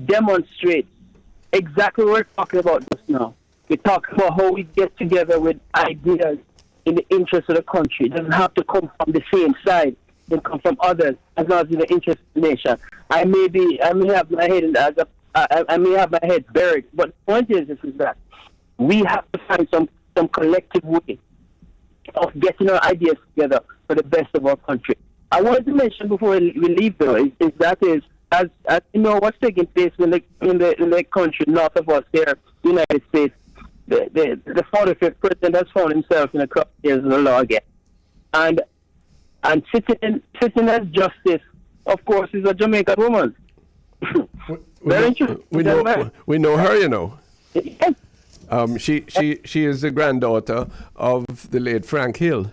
demonstrate exactly what we're talking about just now. We talk about how we get together with ideas in the interest of the country. It doesn't have to come from the same side. It can come from others as long as in the interest of the nation. I may have my head as a I may have my head buried, but the point is that we have to find some collective way of getting our ideas together for the best of our country. I wanted to mention before we leave, though, is as you know what's taking place in the country north of us here, the United States. The 45th president has found himself in a couple of years in the law again, and sitting as justice, of course, is a Jamaican woman. We know her, you know. Yes. She is the granddaughter of the late Frank Hill.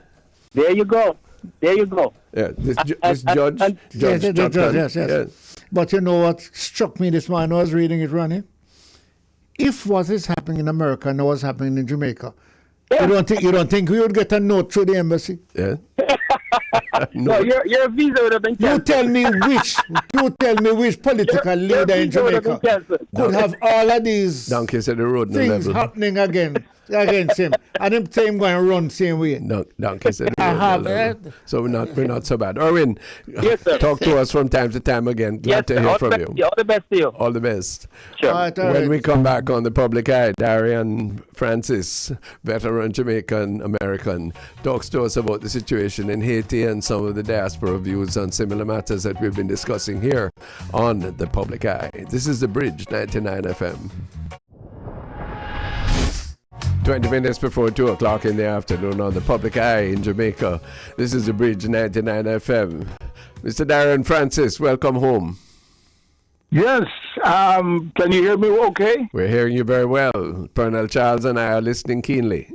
There you go. Yeah, this judge. Yes. But you know what struck me this morning? I was reading it, Ronnie. If what is happening in America and what's happening in Jamaica, Yeah. you don't think we would get a note through the embassy? Yeah. No, your visa would have been You canceled. tell me which political Your leader in visa would have been Jamaica canceled. could have all of these Donkey said the road no things level. happening against him, and him say him going to run same way. Donkey said the I road have no level. So we're not so bad. Erwin, Yes, sir. talk to us from time to time again. Glad to hear from you. All the best to you. All the best. Sure. All right. When we come back on the Public Eye, Darian Francis, veteran Jamaican American, talks to us about the situation in Haiti and some of the diaspora views on similar matters that we've been discussing here on the Public Eye. This is The Bridge, 99 FM. 20 minutes before 2 o'clock in the afternoon on the Public Eye in Jamaica. This is The Bridge, 99 FM. Mr. Darian Francis, welcome home. Yes. Can you hear me okay? We're hearing you very well. Pernell Charles and I are listening keenly.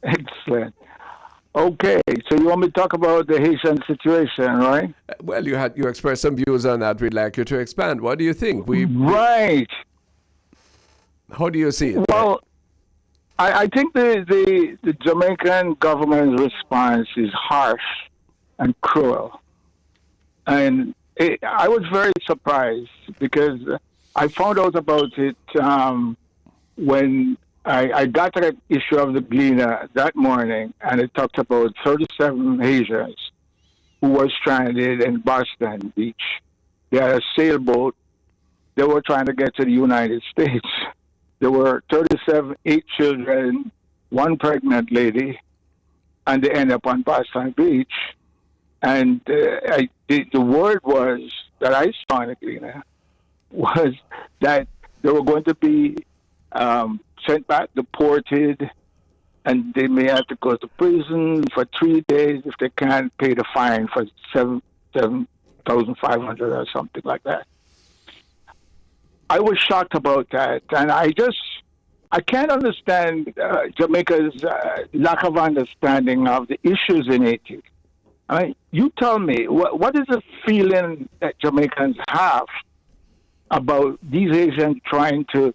Excellent. Okay, so you want me to talk about the Haitian situation, right? Well, you expressed some views on that. We'd like you to expand. What do you think? Right. How do you see it? Well, I think the Jamaican government's response is harsh and cruel. And I was very surprised because I found out about it when I got that issue of the Gleaner that morning, and it talked about 37 Haitians who were stranded in Boston Beach. They had a sailboat. They were trying to get to the United States. There were 37, 8 children, 1 pregnant lady, and they ended up on Boston Beach. And the word was that I saw in the Gleaner was that they were going to be sent back, deported, and they may have to go to prison for 3 days if they can't pay the fine for $7,500 or something like that. I was shocked about that, and I can't understand Jamaica's lack of understanding of the issues in Haiti. I mean, you tell me, what is the feeling that Jamaicans have about these Asians trying to,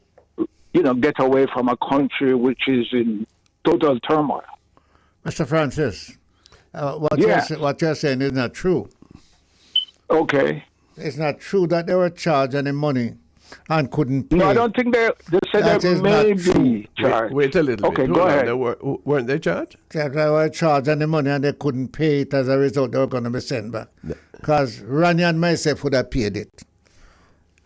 get away from a country which is in total turmoil? Mr. Francis, what you're saying is not true. Okay. It's not true that they were charged any money and couldn't pay. No, I don't think they said That they is may not true. be charged. Wait a little bit. Okay, go ahead. Weren't they charged? That they were charged any money and they couldn't pay it. As a result, they were going to be sent back. Because Ronnie and myself would have paid it.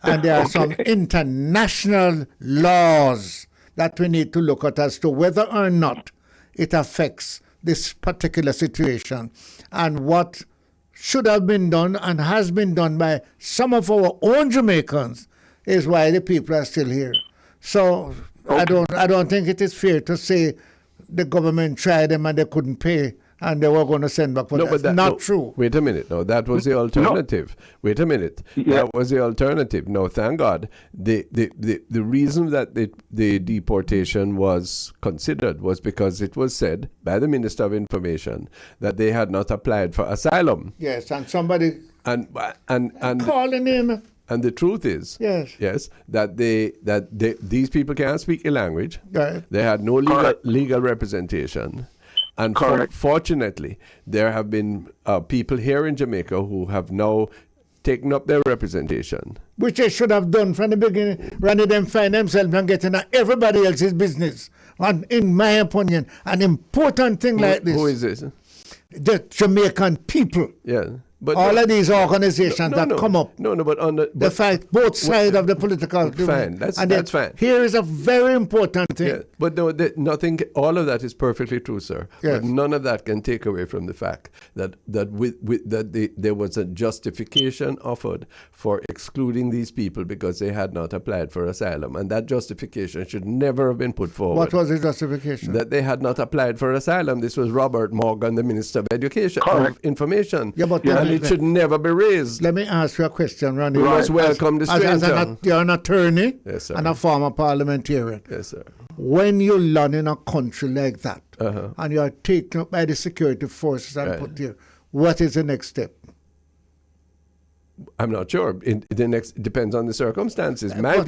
And there are some international laws that we need to look at as to whether or not it affects this particular situation and what should have been done and has been done by some of our own Jamaicans is why the people are still here. So Okay. I don't think it is fair to say the government tried them and they couldn't pay and they were going to send back. But that's not true. Wait a minute. No, that was the alternative. Wait a minute. Yeah. That was the alternative. No, thank God. The reason that the deportation was considered was because it was said by the Minister of Information that they had not applied for asylum. Yes, and somebody And calling him. and the truth is, Yes. that these people can't speak the language. Right. They had no legal representation. And Correct. fortunately, there have been people here in Jamaica who have now taken up their representation. Which they should have done from the beginning, rather than find themselves and getting at everybody else's business. And in my opinion, an important thing like this. Who is this? The Jamaican people. Yeah. But all of these organizations that come up. But on the fact both sides of the political. Fine, that's fine. Here is a very important thing. Yeah, but no, nothing. All of that is perfectly true, sir. Yes. But none of that can take away from the fact that there was a justification offered for excluding these people because they had not applied for asylum, and that justification should never have been put forward. What was the justification? That they had not applied for asylum. This was Robert Morgan, the Minister of Education, of Information. Yeah, but and it should never be raised. Let me ask you a question, Randy. You must welcome the stranger. You're an attorney, yes, sir, and a former parliamentarian. Yes, sir. When you land in a country like that, Uh-huh. and you are taken up by the security forces and Right. put here, what is the next step? I'm not sure. The next depends on the circumstances. My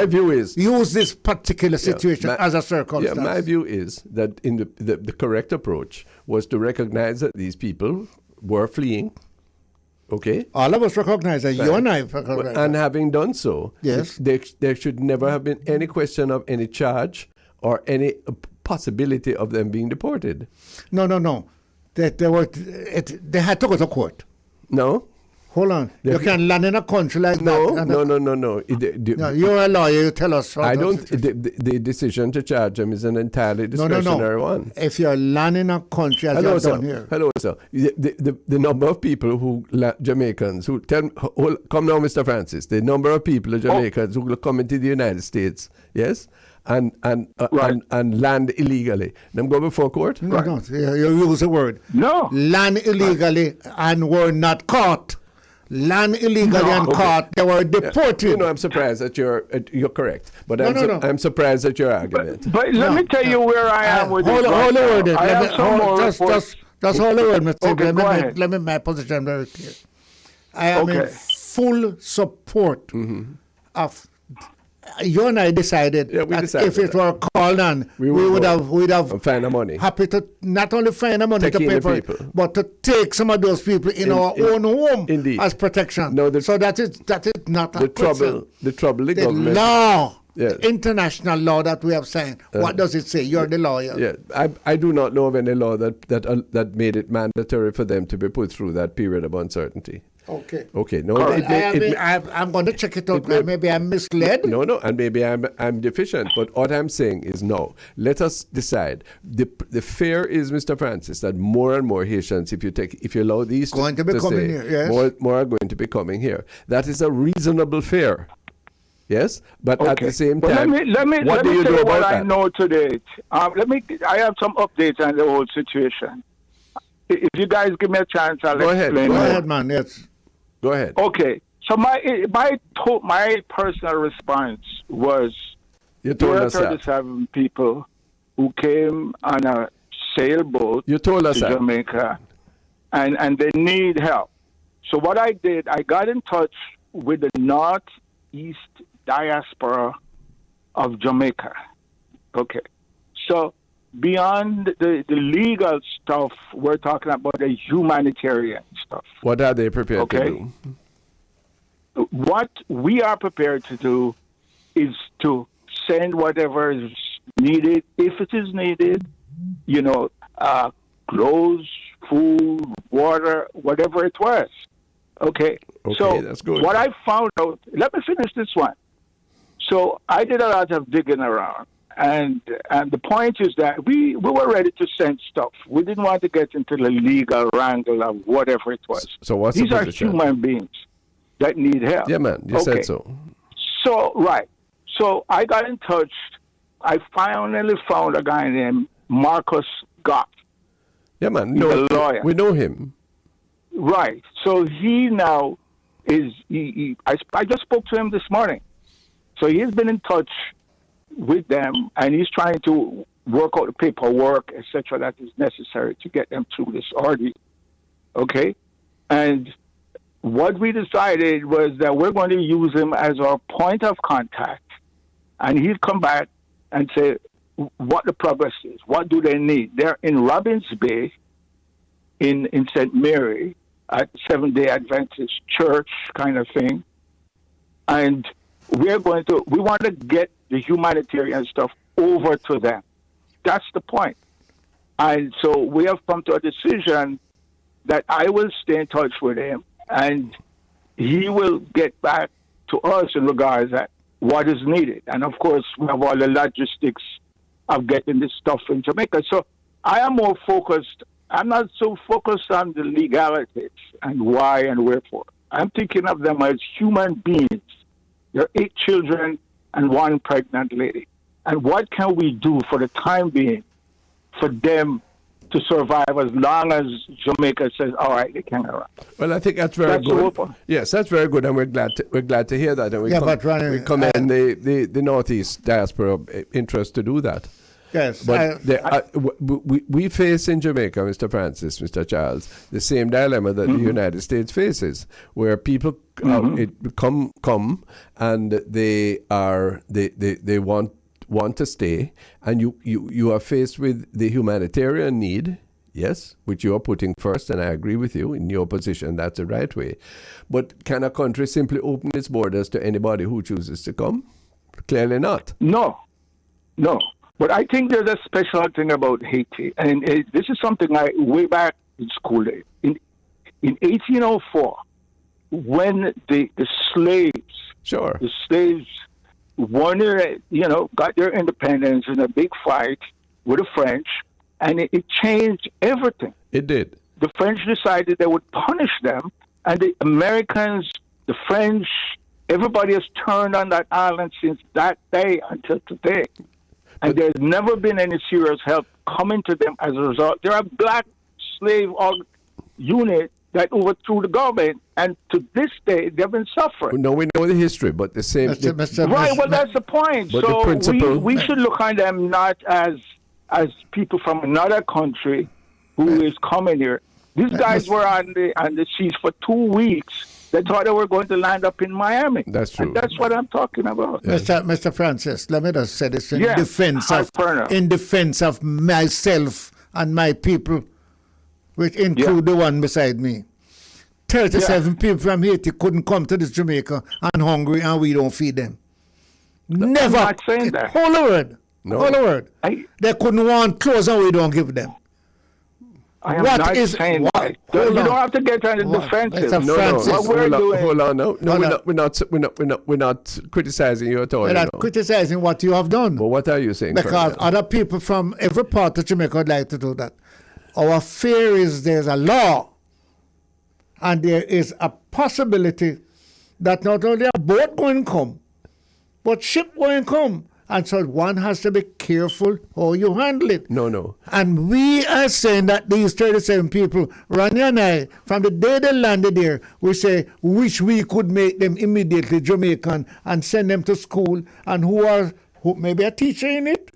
view is use this particular situation as a circumstance. Yeah, my view is that in the correct approach was to recognize that these people were fleeing. Okay. All of us recognize that. You and I recognize that. And having done so, yes, there should never have been any question of any charge or any possibility of them being deported. No. They had to go to court. No. Hold on. You can land in a country like that. No. You're a lawyer. You tell us. I don't. The decision to charge them is an entirely discretionary one. If you're landing in a country as you're done here. Hello, sir. The number of people Jamaicans who come now, Mr. Francis. The number of people Jamaicans who will come into the United States, yes, and land illegally. Them go before court. No. You use the word. No. Land illegally and were not caught. Land illegally and caught. They were deported. I'm surprised that you're correct, but I'm surprised at your argument. But let me tell you where I am with it. Hold the word. Just hold the word, Mr. Okay, let me my position very clear. I am in full support of. You and I decided that if it were called on, we would have find the money. Happy to not only find the money to pay for it, but to take some of those people in our own home as protection. No, so that is not a question. The government. Law, the international law that we have signed. What does it say? You're the lawyer. Yeah, I do not know of any law that made it mandatory for them to be put through that period of uncertainty. Okay. No, I'm going to check it out. Maybe I'm misled. No, and maybe I'm deficient. But what I'm saying is no. Let us decide. The fear is, Mr. Francis, that more and more Haitians, if you allow these going to be coming here, yes, more are going to be coming here. That is a reasonable fear. Yes, but at the same time, what do you do about that? I know today. I have some updates on the whole situation. If you guys give me a chance, I'll explain. Go ahead, man. Yes. Go ahead. Okay. So my personal response was you told there are us 37 people who came on a sailboat to Jamaica, and they need help. So what I did, I got in touch with the Northeast diaspora of Jamaica. Okay. So beyond the legal stuff, we're talking about the humanitarian stuff. What are they prepared to do? What we are prepared to do is to send whatever is needed, if it is needed, clothes, food, water, whatever it was. Okay, so that's good. What I found out, let me finish this one. So I did a lot of digging around. And the point is that we were ready to send stuff. We didn't want to get into the legal wrangle of whatever it was. So what's These the are human beings that need help. Yeah, man. You said so. So, right. So I got in touch. I finally found a guy named Marcus Gott. Yeah, man. He's a lawyer. We know him. Right. So he now is... I just spoke to him this morning. So he's been in touch with them, and he's trying to work out the paperwork, etc., that is necessary to get them through this ordeal. Okay? And what we decided was that we're going to use him as our point of contact, and he'll come back and say what the progress is, what do they need. They're in Robbins Bay, in St. Mary, at Seventh-day Adventist Church kind of thing, and we want to get the humanitarian stuff over to them. That's the point. And so we have come to a decision that I will stay in touch with him, and he will get back to us in regards to what is needed. And of course, we have all the logistics of getting this stuff in Jamaica. So I am more focused. I'm not so focused on the legalities and why and wherefore. I'm thinking of them as human beings. There are 8 children and 1 pregnant lady. And what can we do for the time being for them to survive as long as Jamaica says, all right, they can arrive? Well, I think that's very good. Yes, that's very good, and we're glad to hear that. And we commend the Northeast diaspora interest to do that. Yes, but we face in Jamaica, Mr. Francis, Mr. Charles, the same dilemma that the United States faces, where people come and they want to stay, and you are faced with the humanitarian need, yes, which you are putting first, and I agree with you in your position. That's the right way. But can a country simply open its borders to anybody who chooses to come? Clearly not. No. But I think there's a special thing about Haiti, and this is something way back in school days. In 1804, when the slaves won got their independence in a big fight with the French, and it changed everything. It did. The French decided they would punish them, and the Americans, the French, everybody has turned on that island since that day until today. And there's never been any serious help coming to them as a result. There are black slave units that overthrew the government, and to this day, they've been suffering. No, we know the history, but the same... Well, that's the point. So we should look on them not as people from another country who is coming here. These guys were on the seas for 2 weeks. They thought they were going to land up in Miami. That's true. And that's what I'm talking about. Yes. Mr. Francis, let me just say this in defense of myself and my people, which include the one beside me. 37 people from Haiti couldn't come to this Jamaica and hungry, and we don't feed them. Never. I'm not saying that. Hold a word. No. Hold a word. They couldn't want clothes, and we don't give them. I am not saying that. You don't have to get on the defensive. Hold on. We're not criticizing you at all. We're not criticizing what you have done. But what are you saying? Because other people from every part of Jamaica would like to do that. Our fear is there's a law, and there is a possibility that not only a boat going to come, but ship going to come. And so one has to be careful how you handle it. No. And we are saying that these 37 people, Ronnie and I, from the day they landed there, we say, wish we could make them immediately Jamaican and send them to school, and who maybe a teacher in it,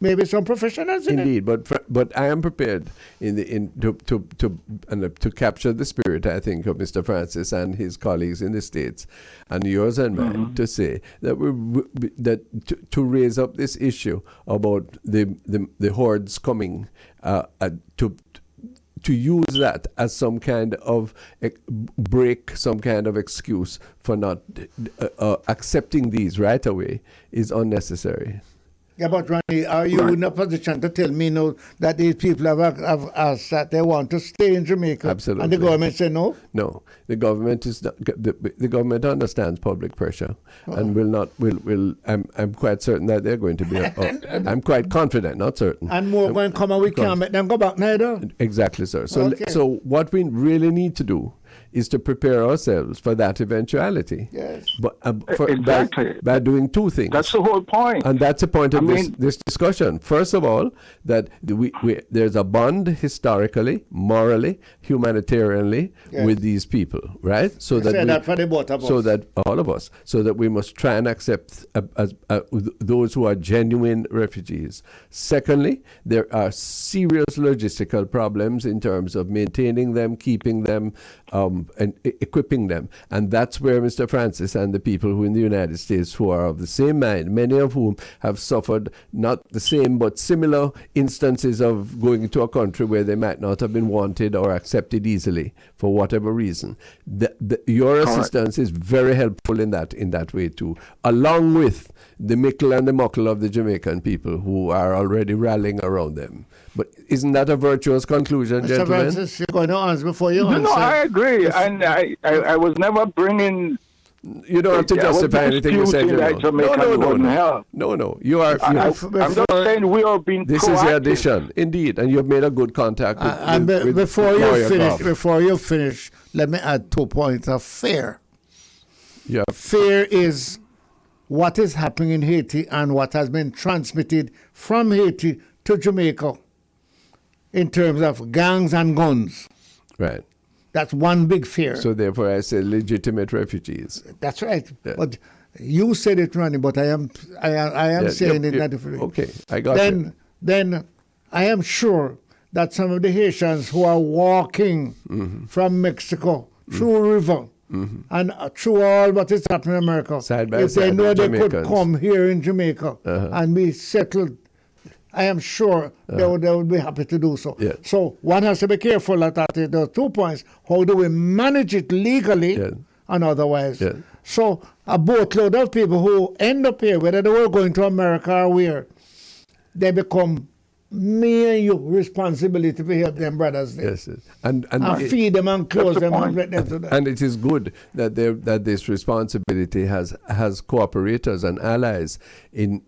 maybe some professionals in it. Indeed, but I am prepared to capture the spirit, I think, of Mr. Francis and his colleagues in the States, and yours and mine, to say that to raise up this issue about the hordes coming, to use that as some kind of break, some kind of excuse for not accepting these right away is unnecessary. Yeah, but Ronnie, are you in a position to tell me now that these people have asked that they want to stay in Jamaica? Absolutely. And the government say no? No, the government is not, the government understands public pressure, and I'm quite certain that they're going to be. I'm quite confident, not certain. And more going to come, and we can't make them go back neither. Exactly, sir. So what we really need to do is to prepare ourselves for that eventuality. Yes. But exactly. by doing 2 things. That's the whole point. And that's the point of this discussion. First of all, that there's a bond historically, morally, humanitarianly with these people, right? So that for the both of us. So that all of us, so that we must try and accept those who are genuine refugees. Secondly, there are serious logistical problems in terms of maintaining them, keeping them, and equipping them. And that's where Mr. Francis and the people who in the United States who are of the same mind, many of whom have suffered not the same but similar instances of going to a country where they might not have been wanted or accepted easily for whatever reason. Your assistance is very helpful in that way too, along with the mickle and the muckle of the Jamaican people who are already rallying around them. But isn't that a virtuous conclusion, Mr. gentlemen? Francis, you're going to answer before you answer. No, I agree. And I was never bringing... You don't have to justify anything you said. No. You are. I'm just saying we are being This proactive. is the addition, indeed, and you've made a good contact with before you Goff. finish, let me add 2 points of fear. Yeah. Fear is what is happening in Haiti and what has been transmitted from Haiti to Jamaica in terms of gangs and guns. Right. That's one big fear. So therefore, I say legitimate refugees. That's right. Yeah. But you said it, Ronnie. But I am saying it in a different way. Okay, I got it. Then I am sure that some of the Haitians who are walking from Mexico through river and through all what is happening in America, Side by if they side know with they could Jamaicans. come here in Jamaica and be settled, I am sure they would be happy to do so. Yeah. So one has to be careful at that. There are 2 points. How do we manage it legally and otherwise? Yeah. So a boatload of people who end up here, whether they were going to America or where, they become me and you responsibility to help them brothers there. Yes. And feed them and clothe them and let them do that. And it is good that this responsibility has cooperators and allies in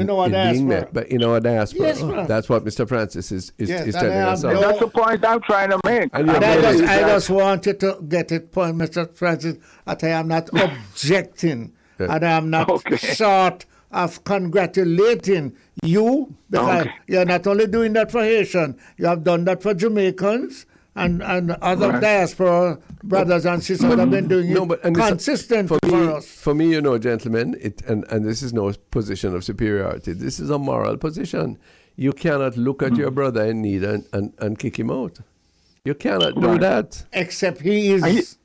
our diaspora. being met, but in our diaspora. Yes, ma'am. That's what Mr. Francis is Yes, telling us. and That's the point I'm trying to make. And And Yeah, I just wanted to get it point, Mr. Francis, that I am not objecting and I am not short of congratulating you because you're not only doing that for Haitian, you have done that for Jamaicans and other diaspora brothers and sisters have been doing it consistently for us. For me, gentlemen, and this is no position of superiority. This is a moral position. You cannot look at your brother in need and kick him out. You cannot do that. Except he is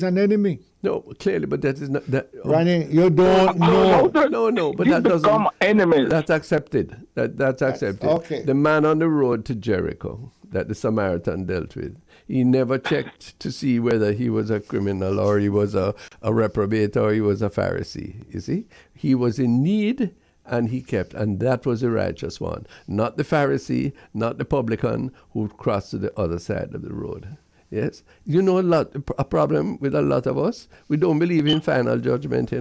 an enemy. No, clearly, but that is not that. Ronnie, you don't know. No, but that doesn't become enemies. That's accepted. That's accepted. Okay. The man on the road to Jericho that the Samaritan dealt with, he never checked to see whether he was a criminal or he was a reprobate or he was a Pharisee. You see, he was in need. And he kept, and that was the righteous one, not the Pharisee, not the publican who crossed to the other side of the road. Yes, a problem with a lot of us. We don't believe in final judgment.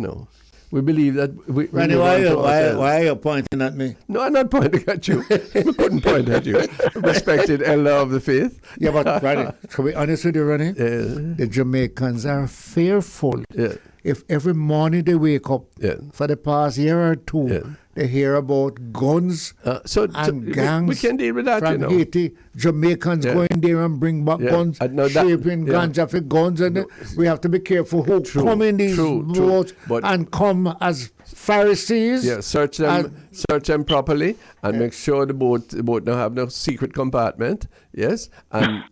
We believe that we. Randy, why are you pointing at me? No, I'm not pointing at you. We couldn't point at you. Respected elder of the faith. Yeah, but Randy, to be honest with you, Randy, the Jamaicans are fearful. Yeah. If every morning they wake up for the past year or two, they hear about guns and gangs we can deal with that, from Haiti. Jamaicans going there and bring back guns, shaping ganja for guns, and we have to be careful who come in these boats and come as Pharisees. Yeah, search them properly and make sure the boat don't have no secret compartment. Yes, and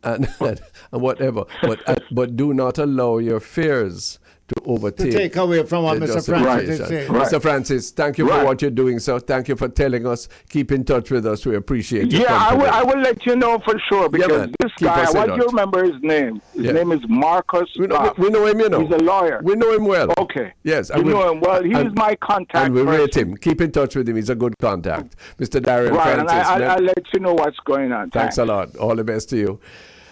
whatever. But do not allow your fears to overtake. To take away from what Mr. Francis is saying. Mr. Francis, thank you for what you're doing. So thank you for telling us. Keep in touch with us. We appreciate it. I will let you know for sure because this guy, do you remember his name? His name is Marcus. We know him, He's a lawyer. We know him well. Okay. Yes. You know him well. He's my contact. And we rate him. Keep in touch with him. He's a good contact. Mr. Darren Francis. And I'll let you know what's going on. Thanks a lot. All the best to you.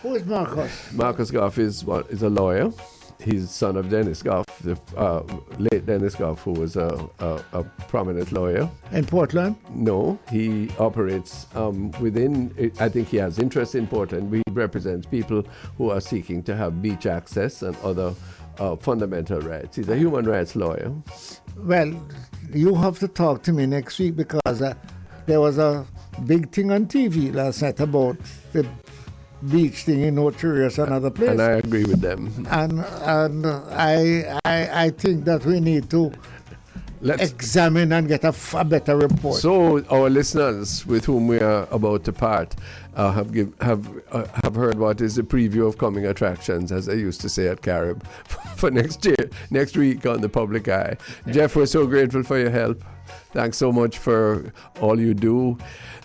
Who is Marcus? Marcus Goff is a lawyer. He's son of Dennis Goff, the late Dennis Goff, who was a prominent lawyer. In Portland? No, he operates within, I think he has interest in Portland. He represents people who are seeking to have beach access and other fundamental rights. He's a human rights lawyer. Well, you have to talk to me next week because there was a big thing on TV last night about the beach thing in Notorious and other places. And I agree with them. And I think that we need to examine and get a better report. So our listeners with whom we are about to part have heard what is the preview of coming attractions, as I used to say at Carib, for next week on the Public Eye. Jeff, we're so grateful for your help. Thanks so much for all you do.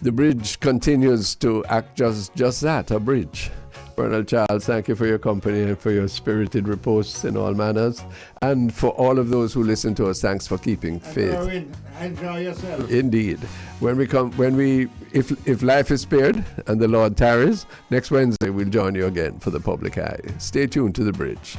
The bridge continues to act just that, a bridge. Bernal Charles, thank you for your company and for your spirited reposts in all manners. And for all of those who listen to us, thanks for keeping faith. Enjoy yourself. Indeed. If life is spared and the Lord tarries, next Wednesday we'll join you again for the public eye. Stay tuned to the bridge.